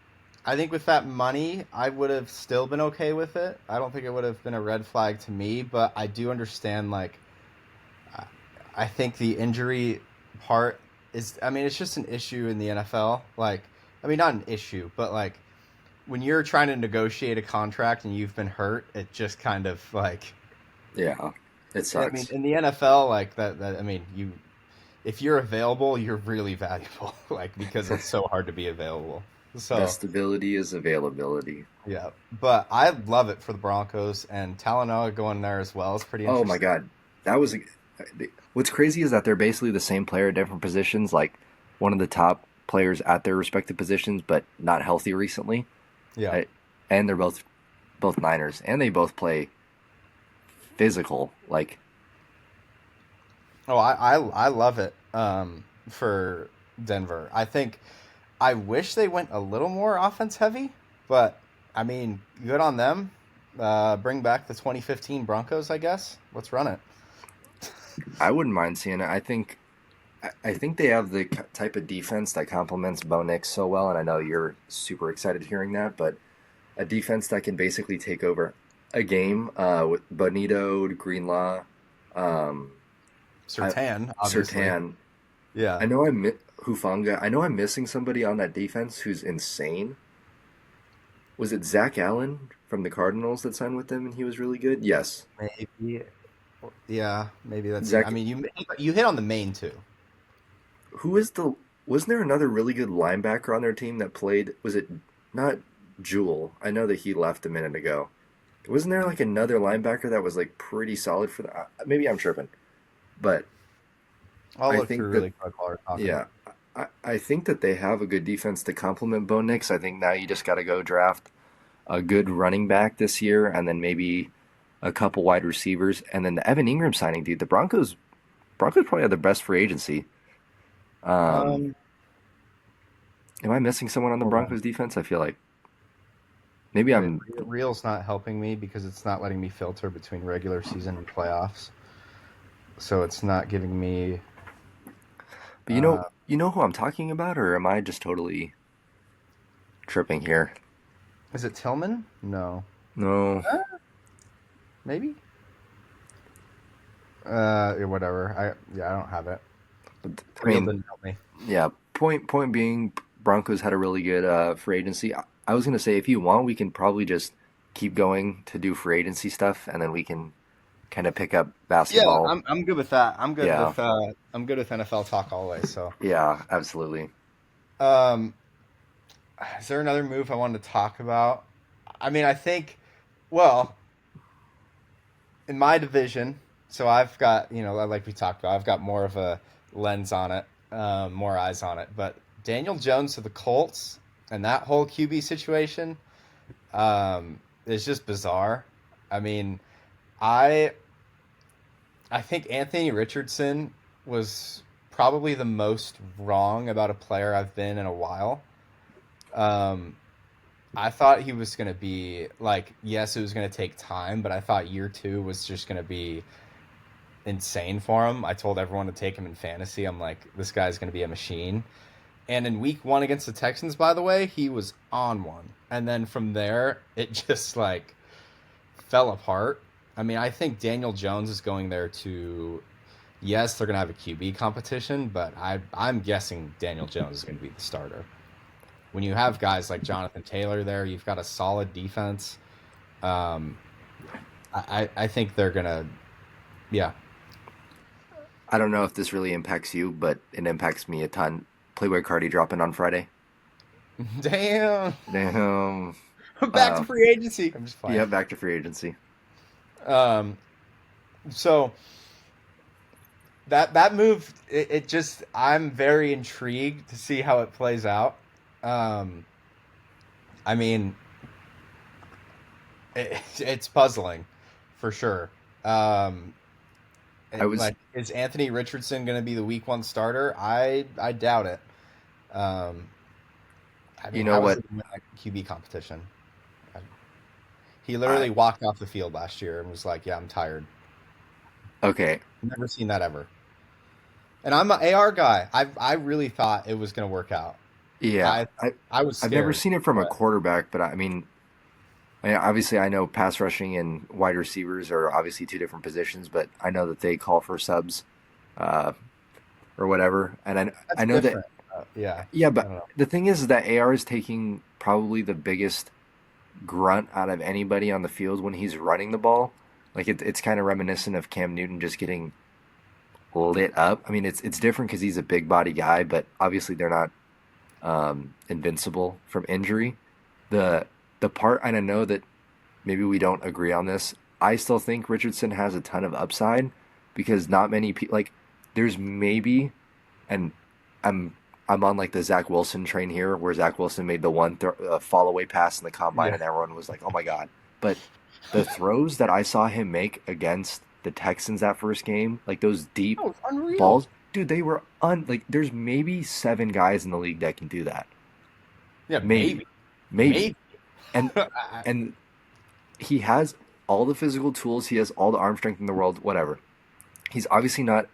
I think with that money, I would have still been okay with it. I don't think it would have been a red flag to me, but I do understand. Like, I I think the injury part is. I mean, it's just an issue in the NFL. Like, I mean, not an issue, but like when you're trying to negotiate a contract and you've been hurt, it just kind of like. yeah, it I mean, sucks. in the NFL, like that. I mean, you if you're available, you're really valuable. Like because it's so hard to be available. So Best ability is availability. yeah, but I love it for the Broncos and Talanoa going there as well is pretty Oh my interesting. God, that was what's crazy is that they're basically the same player at different positions. Like one of the top players at their respective positions, but not healthy recently. Yeah. I, and they're both Niners, and they both play physical. Like Oh, I love it for Denver. I think I wish they went a little more offense heavy, but I mean, good on them. Bring back the 2015 Broncos, I guess. Let's run it. I wouldn't mind seeing it. I think they have the type of defense that complements Bo Nix so well, and I know you're super excited hearing that, but a defense that can basically take over a game with Bonito, Greenlaw, um, I, Sertan, obviously. Sertan. Yeah. I know Hufanga. I know I'm missing somebody on that defense who's insane. Was it Zach Allen from the Cardinals that signed with them and he was really good? Yes. Maybe. Yeah, maybe that's it. I Zach, mean, you hit on the main two. who is the, wasn't there another really good linebacker on their team that played, was it not Jewel? I know that he left a minute ago. Wasn't there like another linebacker that was like pretty solid for the, maybe I'm tripping, but I'll I look think through that, really quick while we're talking. yeah, I think that they have a good defense to complement Bo Nix. I think now you just got to go draft a good running back this year, and then maybe a couple wide receivers, and then the Evan Ingram signing, dude. The Broncos probably have their best free agency. Um, Um, am I missing someone on the Hold on. Broncos defense? I feel like maybe Wait, I'm. Reel's not helping me because it's not letting me filter between regular season and playoffs. So it's not giving me. But Uh, you know who I'm talking about, or am I just totally tripping here? is it Tillman? No. No, Maybe. Whatever. I don't have it. But I Real mean, didn't help me. yeah. Point being, Broncos had a really good free agency. I was gonna say if you want, we can probably just keep going to do free agency stuff, and then we can kind of pick up Yeah, basketball. I'm good with that. Yeah, I'm good with NFL talk always. So, yeah, absolutely. um, is there another move I wanted to talk about? I mean, I think, well, in my division, so I've got, like we talked about, I've got more of a lens on it, more eyes on it. But Daniel Jones to the Colts and that whole QB situation is just bizarre. I mean, I I think Anthony Richardson was probably the most wrong about a player I've been in a while. Um, I thought he was going to be like, yes, it was going to take time, but I thought year two was just going to be insane for him. I told everyone to take him in fantasy. I'm like, this guy's going to be a machine. And in week one against the Texans, by the way, he was on one. And then from there, it just like fell apart. I mean, I think Daniel Jones is going there to. Yes, they're going to have a QB competition, but I'm guessing Daniel Jones is going to be the starter. When you have guys like Jonathan Taylor there, you've got a solid defense. Um, I think they're gonna, yeah. I don't know if this really impacts you, but it impacts me a ton. Playboy Cardi dropping on Friday. Damn, Damn. back to free agency. I'm just Yeah, playing. back to free agency. Um, so that move, it just I'm very intrigued to see how it plays out. Um, I mean, it's puzzling for sure. Um, I was, like, is Anthony Richardson going to be the week one starter? I doubt it. Um, I you mean, know how is what? he going to win a QB competition? He I literally walked off the field last year and was like, "Yeah, I'm tired." okay. Never seen that ever. And I'm an AR guy. I really thought it was going to work out. Yeah, I I was I've never scared, seen it from a but quarterback, but obviously I know pass rushing and wide receivers are obviously two different positions, but I know that they call for subs, uh, or whatever, and I that's know that. different. Yeah, Yeah, I but don't know. the thing is that AR is taking probably the biggest grunt out of anybody on the field when he's running the ball. Like it's kind of reminiscent of Cam Newton just getting lit up. I mean, it's different because he's a big body guy, but obviously they're not invincible from injury. The the part, and I know that maybe we don't agree on this. I still think Richardson has a ton of upside because not many people like. There's maybe, and I'm I'm on like the Zach Wilson train here, where Zach Wilson made the fall away pass in the combine, Yeah. and everyone was like, "Oh my god!" But the throws that I saw him make against the Texans that first game, like those deep Oh, it's unreal. balls, dude, they were like. There's maybe seven guys in the league that can do that. Yeah, Maybe, maybe, maybe, maybe. and I- and he has all the physical tools. He has all the arm strength in the world. Whatever. He's obviously not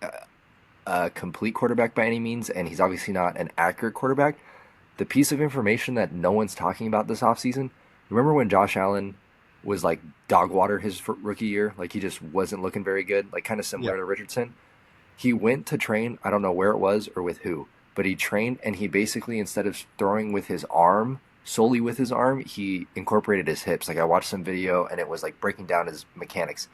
a complete quarterback by any means, and he's obviously not an accurate quarterback. The piece of information that no one's talking about this offseason, remember when Josh Allen was like dog water his rookie year? Like he just wasn't looking very good, like kind of yeah. similar to Richardson. He went to train, I don't know where it was or with who, but he trained and he basically, instead of throwing with his arm, solely with his arm, he incorporated his hips. Like I watched some video and it was like breaking down his mechanics.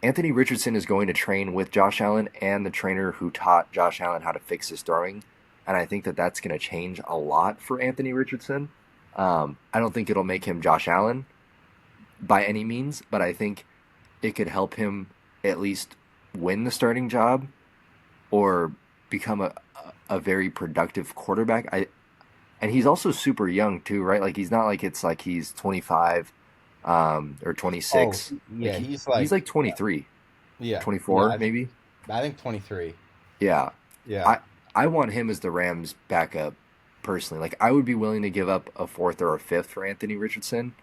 Anthony Richardson is going to train with Josh Allen and the trainer who taught Josh Allen how to fix his throwing. And I think that that's going to change a lot for Anthony Richardson. I don't think it'll make him Josh Allen by any means, but I think it could help him at least win the starting job or become a very productive quarterback. And he's also super young too, right? Like he's not like it's like he's 25 or Oh, 26. Like yeah. He's he's like, like 23, yeah, yeah. 24 maybe. I think 23. Yeah. Yeah. I I want him as the Rams backup personally. Like I would be willing to give up a fourth or a fifth for Anthony Richardson.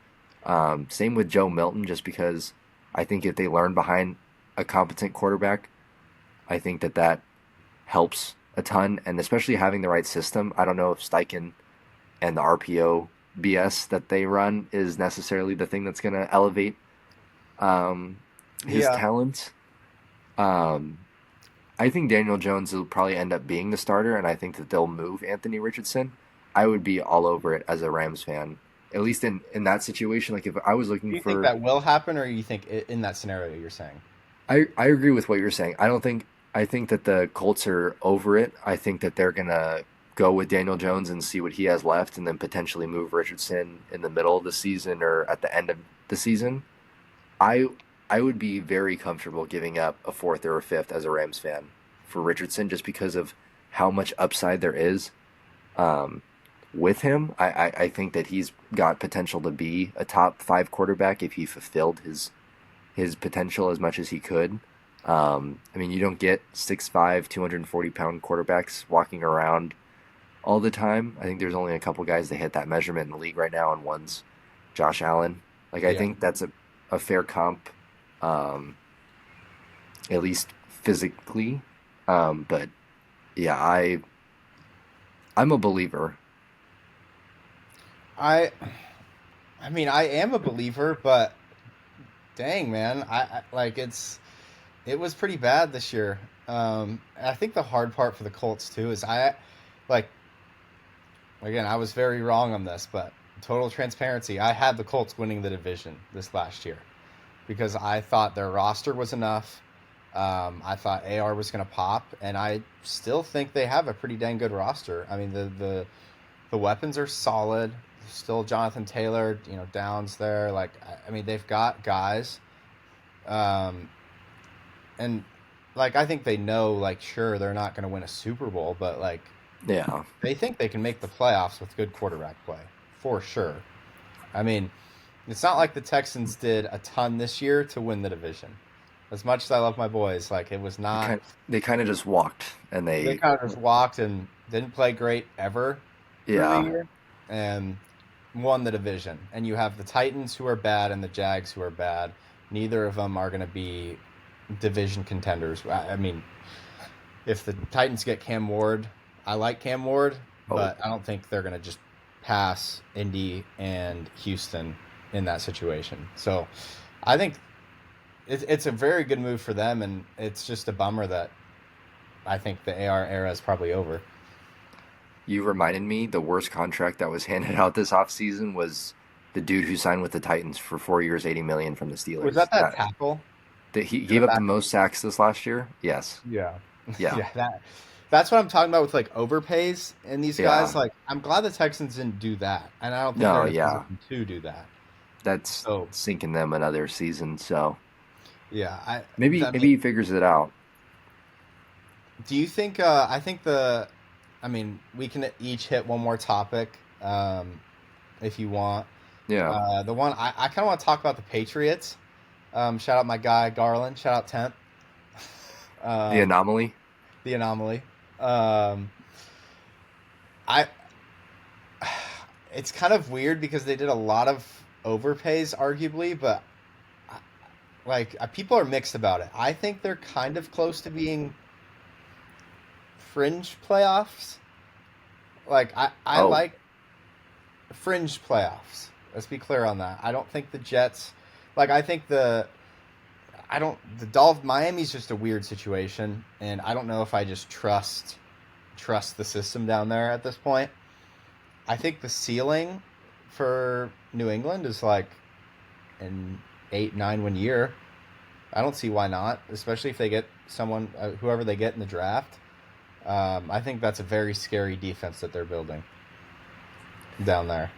Same with Joe Milton, just because I think if they learn behind a competent quarterback, I think that that helps a ton, and especially having the right system. I don't know if Steichen and the RPO BS that they run is necessarily the thing that's going to elevate um, his Yeah. talents. Um, I think Daniel Jones will probably end up being the starter, and I think that they'll move Anthony Richardson. I would be all over it as a Rams fan, at least in that situation. Like if I was looking Do you think for, that will happen, or you think in that scenario you're saying? I agree with what you're saying. I don't think I think that the Colts are over it. I think that they're gonna go with Daniel Jones and see what he has left, and then potentially move Richardson in the middle of the season or at the end of the season. I I would be very comfortable giving up a fourth or a fifth as a Rams fan for Richardson just because of how much upside there is um, with him. I think that he's got potential to be a top five quarterback if he fulfilled his potential as much as he could. I mean, you don't get 6'5", 240-pound quarterbacks walking around all the time. I think there's only a couple guys that hit that measurement in the league right now, and one's Josh Allen. Like, I Yeah. think that's a fair comp, um, at least physically. But yeah, I'm a believer. I I mean, I am a believer, but dang, man, like it was pretty bad this year. And I think the hard part for the Colts too is like again, I was very wrong on this, but total transparency, I had the Colts winning the division this last year because I thought their roster was enough. I thought AR was going to pop, and I still think they have a pretty dang good roster. I mean, the weapons are solid. Still Jonathan Taylor, Downs there. Like, I mean, they've got guys. Um, and like I think they know, like, sure, they're not going to win a Super Bowl, but like Yeah, they think they can make the playoffs with good quarterback play for sure. I mean, it's not like the Texans did a ton this year to win the division. As much as I love my boys, like it was not. they kind of just walked, and They they kind of just walked and didn't play great ever through the yeah. year, and won the division. And you have the Titans who are bad and the Jags who are bad. Neither of them are going to be division contenders. I mean, if the Titans get Cam Ward, I like Cam Ward, Oh, but I don't think they're going to just pass Indy and Houston in that situation. So I think it's a very good move for them, and it's just a bummer that I think the AR era is probably over. you reminded me the worst contract that was handed out this offseason was the dude who signed with the Titans for 4 years, 80 million from the Was Steelers. that tackle That he in the gave up the back? most sacks this last year. Yes. Yeah, Yeah. yeah. That's what I'm talking about with like overpays and these guys. Yeah. Like, I'm glad the Texans didn't do that, and I don't think they're No, in a yeah. position to do that. That's So sinking them another season. So yeah, maybe I mean, he figures it out. do you think? I think I mean, we can each hit one more topic, if you want. Yeah. The one I kind of want to talk about the Patriots. Shout out my guy Garland. Shout out Temp. The Um, anomaly. the anomaly. Um, I it's kind of weird because they did a lot of overpays, arguably, but like people are mixed about it. I think they're kind of close to being fringe playoffs. Like I Oh, like fringe playoffs. Let's be clear on that. I don't think the Jets. Like I think I don't the Miami's just a weird situation, and I don't know if I just trust the system down there at this point. I think the ceiling for New England is like an 8-9 win year. I don't see why not, especially if they get someone, whoever they get in the draft. I think that's a very scary defense that they're building down there.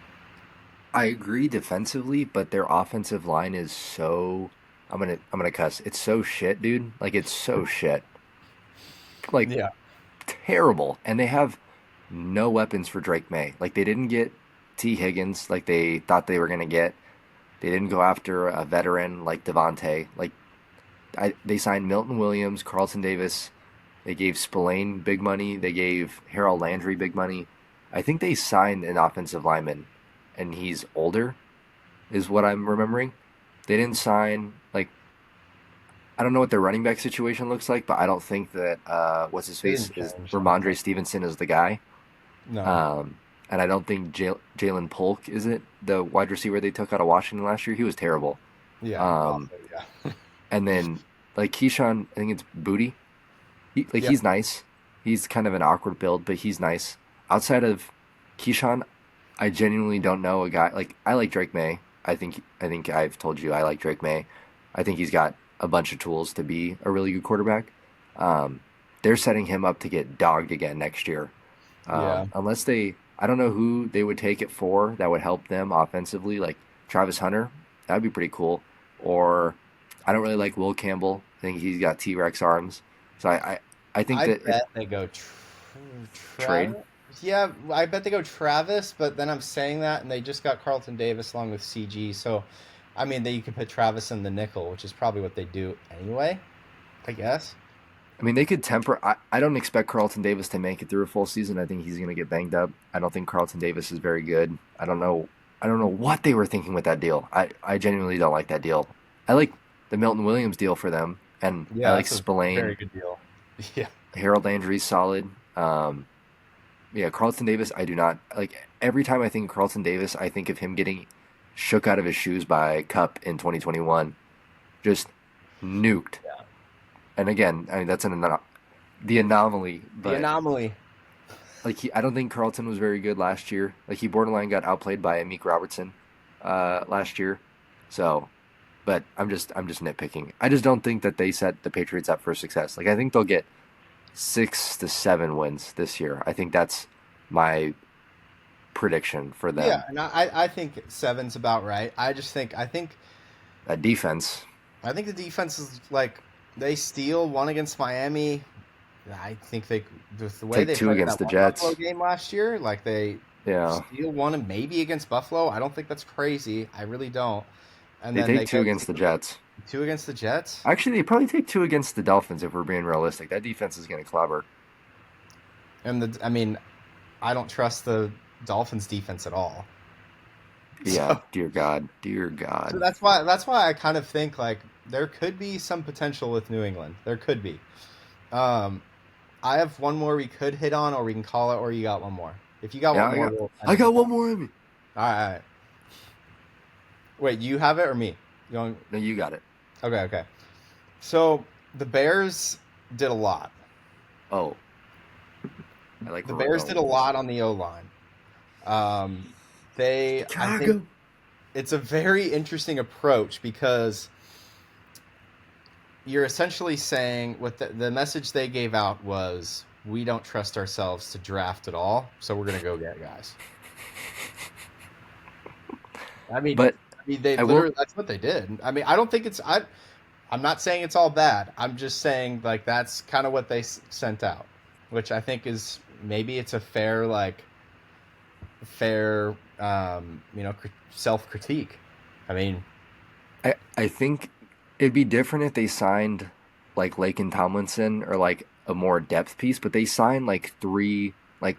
I agree defensively, but their offensive line is so. I'm gonna cuss. It's so shit, dude. Like it's so shit. Like Yeah, terrible. And they have no weapons for Drake May. Like they didn't get T. Higgins like they thought they were gonna get. They didn't go after a veteran like Devante. Like they signed Milton Williams, Carlton Davis. They gave Spillane big money. They gave Harold Landry big money. I think they signed an offensive lineman, and he's older, is what I'm remembering. They didn't sign like I don't know what their running back situation looks like, but I don't think that what's his they face didn't is change Ramondre anything. Stevenson is the guy. No. Um, and I don't think Jalen Polk is it the wide receiver they took out of Washington last year. He was terrible. Yeah. Um, Awful. Yeah. and then like Keyshawn, I think it's Booty. Yep. He's nice. He's kind of an awkward build, but he's nice. Outside of Keyshawn, I genuinely don't know a guy like I like Drake May. I think I've told you I like Drake May. I think he's got a bunch of tools to be a really good quarterback. Um, they're setting him up to get dogged again next year. Yeah. Unless I don't know who they would take it for that would help them offensively, like Travis Hunter. That'd be pretty cool. Or I don't really like Will Campbell. I think he's got T Rex arms. So I think I that if bet they go trade, Travis. Yeah, I bet they go Travis, but then I'm saying that, and they just got Carlton Davis along with CG. So, I mean, you could put Travis in the nickel, which is probably what they do anyway, I guess. I mean, they could temper. I don't expect Carlton Davis to make it through a full season. I think he's going to get banged up. I don't think Carlton Davis is very good. I don't know. I don't know what they were thinking with that deal. I genuinely don't like that deal. I like the Milton Williams deal for them, and I Yeah, like that's a very Spillane. good deal. Yeah. Harold Landry's solid. Yeah, Carlton Davis, I do not like. Every time I think of Carlton Davis, I think of him getting shook out of his shoes by Cup in 2021, just nuked. Yeah. And again, I mean that's the anomaly, The but anomaly. like I don't think Carlton was very good last year. Like he borderline got outplayed by Amik Robertson last year. So, but I'm just nitpicking. I just don't think that they set the Patriots up for success. Like I think they'll get 6 to 7 wins this year. I think that's my prediction for Yeah, them. and I think seven's about right. That defense, I think the defense is like they steal one against Miami. I think they with the way take they two played in against that the one Buffalo Jets. game last year, like they Yeah, steal one and maybe against Buffalo. I don't think that's crazy. I really don't. And they then take they two go against the Jets. two against the Jets. Actually, they probably take two against the Dolphins if we're being realistic. That defense is going to clobber. And I mean, I don't trust the Dolphins defense at all. Yeah, So dear God, dear so God. that's why I kind of think like there could be some potential with New England. There could be. Um, I have one more we could hit on, or we can call it, or you got one more. If you got Yeah, one more, we'll end I it got with that. one more in me. All right, all right. Wait, you have it or me? You going? No, you got it. Okay, okay. So the Bears did a lot. Oh, I like The where we're Bears going did a with this. lot on the O line. Um, I think Chicago. it's a very interesting approach because you're essentially saying what the message they gave out was we don't trust ourselves to draft at all, so we're gonna go get guys. I mean, But they I will. literally that's what they did. I mean, I don't think it's I'm not saying it's all bad. I'm just saying like that's kind of what they sent out, which I think is maybe it's a fair self critique. I mean, I think it'd be different if they signed like Lake and Tomlinson or like a more depth piece, but they signed like three. Like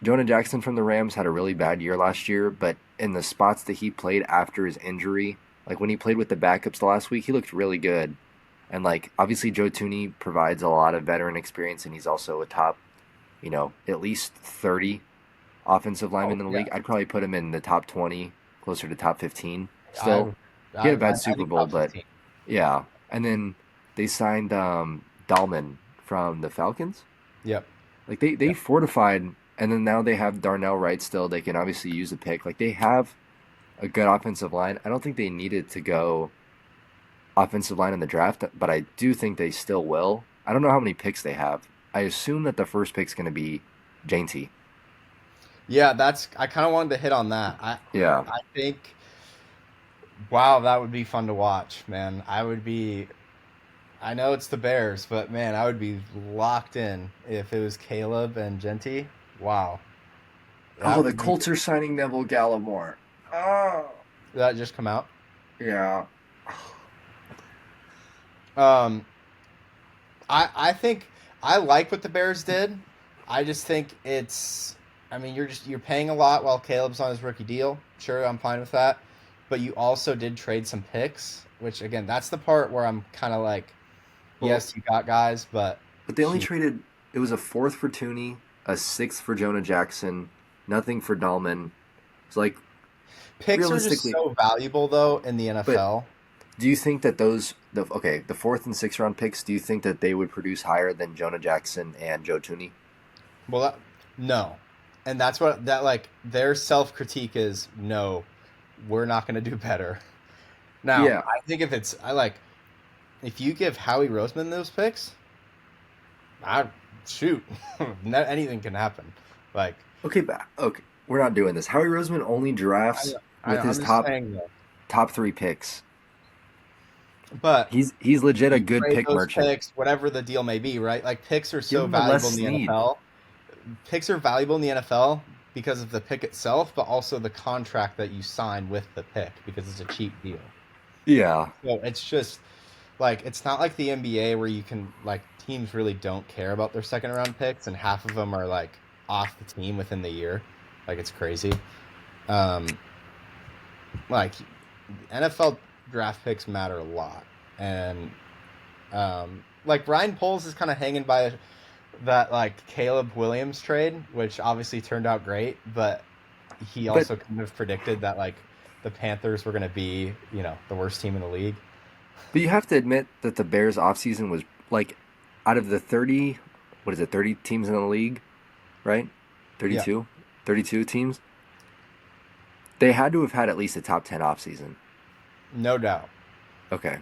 Jonah Jackson from the Rams had a really bad year last year, but in the spots that he played after his injury, like when he played with the backups the last week, he looked really good. And like obviously Joe Tooney provides a lot of veteran experience, and he's also a top, at least 30 offensive oh lineman in the yeah, league. I'd probably put him in the top 20, closer to top 15 I still. He had a bad I Super think Bowl, top but 15. yeah. And then they signed Dahlman from the Falcons. Yep. Like they Yep. fortified, and then now they have Darnell Wright still. They can obviously use a pick. Like they have a good offensive line. I don't think they needed to go offensive line in the draft, but I do think they still will. I don't know how many picks they have. I assume that the first pick's going to be Jainty. Yeah, that's I kind of wanted to hit on that. Yeah. I think wow, that would be fun to watch, man. I know it's the Bears, but man, I would be locked in if it was Caleb and Genty. Wow. Oh, That the would be Colts are signing Neville Gallimore. Oh. that just come out. Yeah. Um I think I like what the Bears did. I just think it's I mean, you're paying a lot while Caleb's on his rookie deal. Sure, I'm fine with that. But you also did trade some picks, which again, that's the part where I'm kind of like, Well, yes, you got guys, but but they only gee, traded. It was a fourth for Tooney, a sixth for Jonah Jackson, nothing for Dahlman. It's like picks are just realistically, so valuable though in the but NFL. Do you think that the fourth and sixth round picks, do you think that they would produce higher than Jonah Jackson and Joe Tooney? Well, no, and that's what that like their self critique is. No, we're not going to do better. Now, Yeah. I think if you give Howie Roseman those picks, I shoot, anything can happen. Like Okay, okay, we're not doing this. Howie Roseman only drafts with his I'm just saying though. top three picks. But He's legit a you good trade pick those merchant. picks, whatever the deal may be, right? Like picks are Give so him the valuable Les in the Snead. NFL. Picks are valuable in the NFL because of the pick itself, but also the contract that you sign with the pick because it's a cheap deal. Yeah, So it's just like it's not like the NBA where you can like teams really don't care about their second round picks and half of them are like off the team within the year. Like it's crazy. Um, like NFL draft picks matter a lot, and like Ryan Poles is kind of hanging by that like Caleb Williams trade, which obviously turned out great, but he but also kind of predicted that like the Panthers were going to be, the worst team in the league. but you have to admit that the Bears offseason was like out of the 30, what is it, 30 teams in the league, right? Yeah, 32? 32 teams. They had to have had at least a top 10 offseason. no doubt. Okay.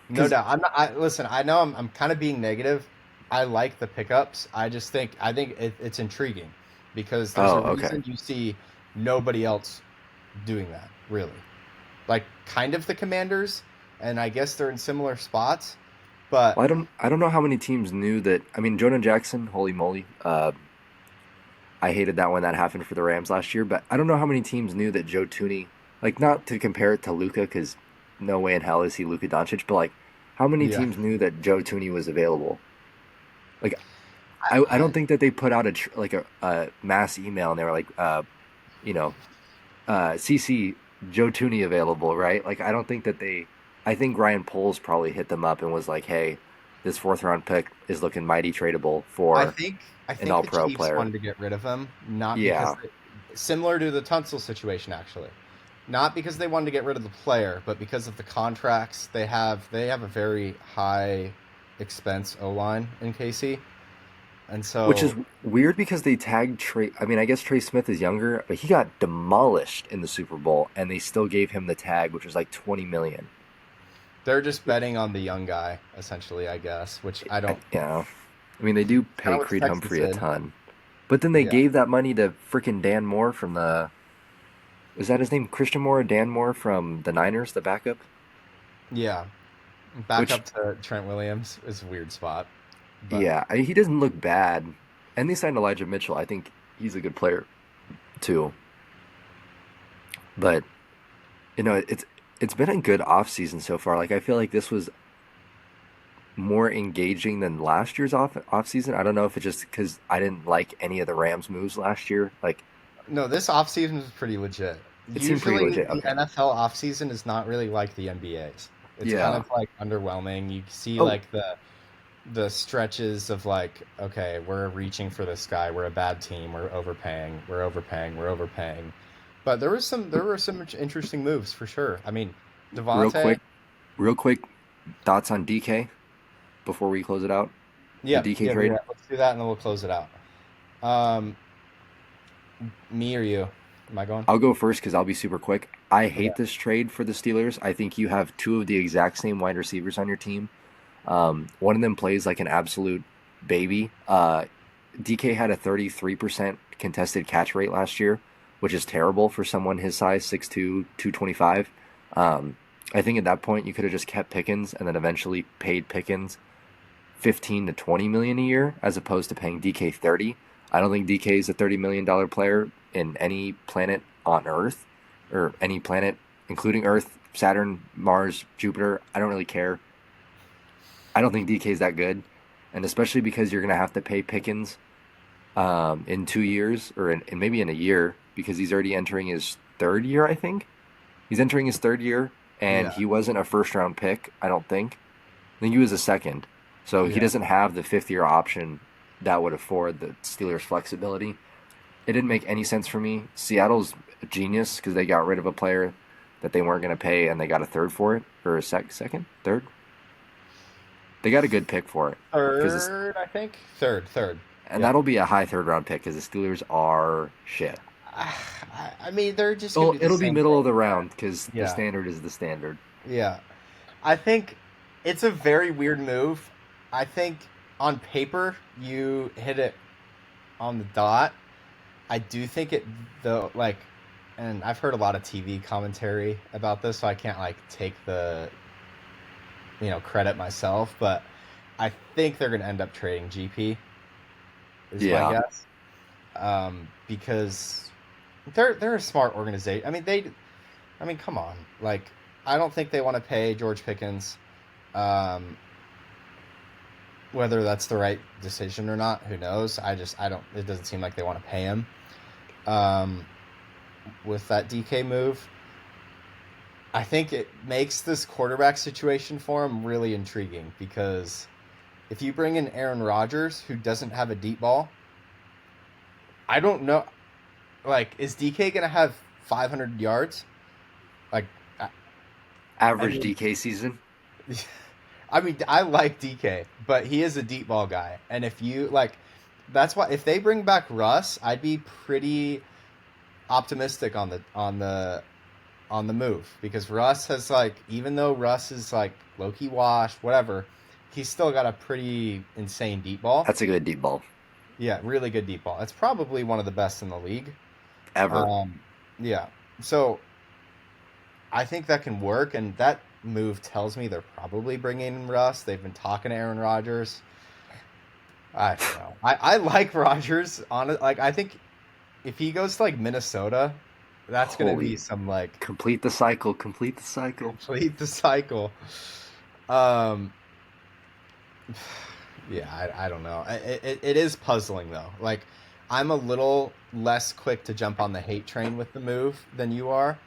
No Cuz doubt. Listen, I know I'm kind of being negative. I like the pickups. I think it's intriguing because there's oh, a okay. reason you see nobody else doing that, really. Like kind of the Commanders, and I guess they're in similar spots, but Well, I don't know how many teams knew that. I mean, Jonah Jackson, holy moly. I hated that when that happened for the Rams last year, but I don't know how many teams knew that Joe Tooney, like not to compare it to Luca, because no way in hell is he Luka Doncic, but like how many yeah. teams knew that Joe Tooney was available? Like I don't I, think that they put out a mass email and they were like, you know, CC Joe Tooney available, right? Like I don't think that they. I think Ryan Poles probably hit them up and was like, hey, this fourth round pick is looking mighty tradable I for think I an think all the pro Chiefs player. wanted to get rid of him, not because Yeah, similar to the Tunsil situation actually. Not because they wanted to get rid of the player, but because of the contracts they have. They have a very high expense O line in KC, and which is so weird because they tagged Trey. I mean, I guess Trey Smith is younger, but he got demolished in the Super Bowl, and they still gave him the tag, which was like 20 million. they're just betting on the young guy essentially, I guess. Which I don't. Yeah, I mean they do Kind pay of what the Creed Texans Humphrey a did. ton, but then they Yeah, gave that money to freaking Dan Moore from the. Is that his name? Christian Moore, or Dan Moore from the Niners, the backup. yeah. Back Which, up to Trent Williams is a weird spot, but yeah, he doesn't look bad. And they signed Elijah Mitchell. I think he's a good player too. But it's been a good offseason so far. Like I feel like this was more engaging than last year's offseason. I don't know if it's just because I didn't like any of the Rams moves last year. Like no, this offseason is pretty legit. it seemed pretty Usually, legit. the Okay. NFL offseason is not really like the NBA's. It's kind Yeah. of like underwhelming. You see Oh, like the stretches of like, okay, we're reaching for this guy. We're a bad team. We're overpaying. We're overpaying. We're overpaying. But there were some interesting moves for sure. I mean, real Devante, quick, real quick thoughts on DK before we close it out. The yeah, DK yeah, trade. yeah. Let's do that and then we'll close it out. Um, me or you? Am I going? I'll go first because I'll be super quick. I Okay. hate this trade for the Steelers. I think you have two of the exact same wide receivers on your team. One of them plays like an absolute baby. DK had a 33% contested catch rate last year, which is terrible for someone his size, 6'2", 225. I think at that point you could have just kept Pickens and then eventually paid Pickens 15 to 20 million a year as opposed to paying DK 30. I don't think DK is a $30 million player in any planet on Earth or any planet including Earth, Saturn, Mars, Jupiter. I don't really care. I don't think DK is that good, and especially because you're going to have to pay Pickens in 2 years or maybe in a year because he's already entering his third year. I think he's entering his third year, and Yeah, he wasn't a first round pick. I don't think. I think he was a second, so he yeah. doesn't have the fifth year option that would afford the Steelers flexibility. It didn't make any sense for me. Seattle's a genius because they got rid of a player that they weren't going to pay, and they got a third for it, or a second, third. They got a good pick for it because, Third, I think. Third. and Yeah. that'll be a high third round pick because the Steelers are shit. I mean, they're just gonna Well, do the it'll be same middle thing. of the round because the Yeah. standard is the standard. Yeah. I think it's a very weird move. I think on paper you hit it on the dot. I do think it though like and I've heard a lot of TV commentary about this, so I can't like take the credit myself, but I think they're going to end up trading GP is my Yeah, guess. Because they're a smart organization. I mean, come on. Like, I don't think they want to pay George Pickens. Um, whether that's the right decision or not, who knows? I don't. It doesn't seem like they want to pay him. Um, with that DK move, I think it makes this quarterback situation for him really intriguing because if you bring in Aaron Rodgers, who doesn't have a deep ball, I don't know. Like, is DK gonna have 500 yards? Like, I, I average mean, DK season. I mean, I like DK, but he is a deep ball guy, and if you like, that's why if they bring back Russ, I'd be pretty optimistic on the move because Russ has like, even though Russ is like low key washed, whatever, he's still got a pretty insane deep ball. That's a good deep ball Yeah, really good deep ball. It's probably one of the best in the league. ever. Um, yeah. So I think that can work, and that move tells me they're probably bringing in Russ. They've been talking to Aaron Rodgers. I don't know. I like Rodgers. Like I think if he goes to like Minnesota, that's gonna be Holy, some like complete the cycle. Complete the cycle. complete the cycle. Um, yeah, I don't know. It is puzzling though. Like I'm a little less quick to jump on the hate train with the move than you are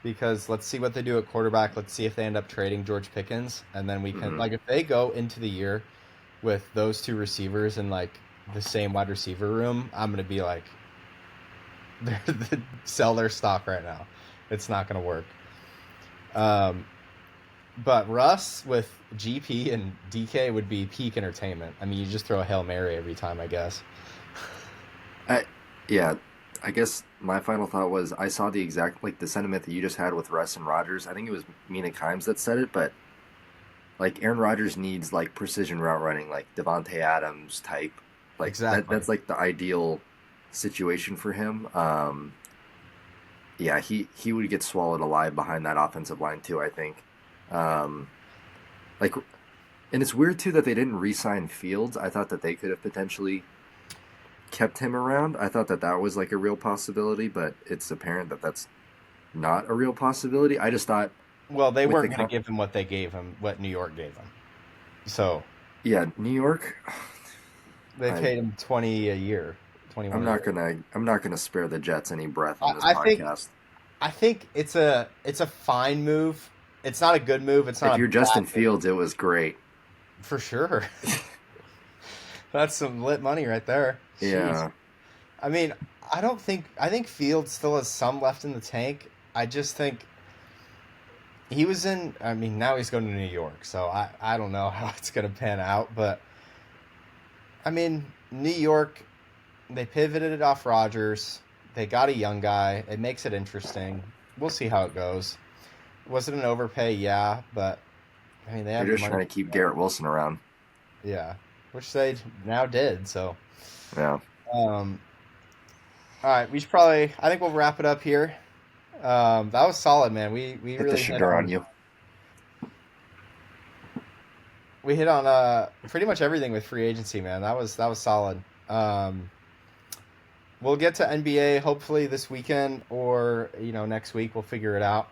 because let's see what they do at quarterback. Let's see if they end up trading George Pickens, and then we can Hmm. like if they go into the year with those two receivers in like the same wide receiver room, I'm gonna be like, sell their stock right now. It's not gonna work. Um, but Russ with GP and DK would be peak entertainment. I mean, you just throw a Hail Mary every time, I guess. I, yeah, I guess my final thought was I saw the exact like the sentiment that you just had with Russ and Rodgers. I think it was Mina Kimes that said it, but like Aaron Rodgers needs like precision route running, like Devante Adams type. Like that Exactly. that's like the ideal situation for him. Yeah, he would get swallowed alive behind that offensive line too, I think. Um, like and it's weird too that they didn't re-sign Fields. I thought that they could have potentially kept him around. I thought that that was like a real possibility, but it's apparent that that's not a real possibility. I just thought Well, they with weren't the going to give him what they gave him, what New York gave him. So yeah, New York. they I paid him 20 a year, 21 I'm a not year. gonna spare the Jets any breath on this I think podcast. I think it's a fine move. It's not a good move. It's If not a you're bad Justin move Fields, it was great. for sure. That's some lit money right there. Jeez. Yeah, I mean, I think Fields still has some left in the tank. I just think he was in. I mean, now he's going to New York, so I don't know how it's going to pan out. But I mean, New York, they pivoted it off Rodgers. They got a young guy. It makes it interesting. We'll see how it goes. Was it an overpay? Yeah, but I mean, they they're have the just money trying to to keep spend. Garrett Wilson around. Yeah, which they now did. So, Yeah, um, all right, we should probably. I think we'll wrap it up here. That was solid, man. We hit the really sugar on you. hit on pretty much everything with free agency, man. That was solid. We'll get to NBA hopefully this weekend or next week. We'll figure it out.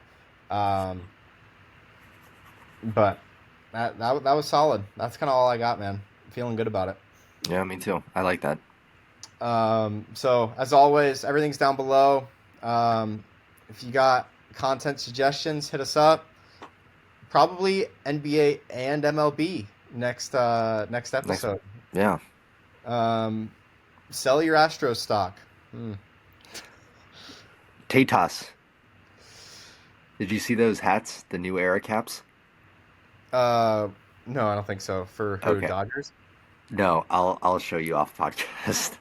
Um, but that was solid. That's kind of all I got, man. Feeling good about it. Yeah, me too. I like that. So as always, everything's down below. Um, if you got content suggestions, hit us up. Probably NBA and MLB next Next, episode. yeah, Um, sell your Astros stock. Hmm. Tatas. Did you see those hats, the new era caps? Uh, no, I don't think so. For who? Okay. Dodgers? No, I'll show you off podcast.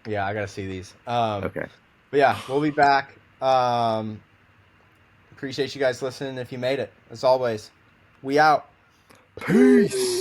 Yeah, I gotta see these. Okay. But yeah, we'll be back. Appreciate you guys listening. If you made it, as always, we out. Peace.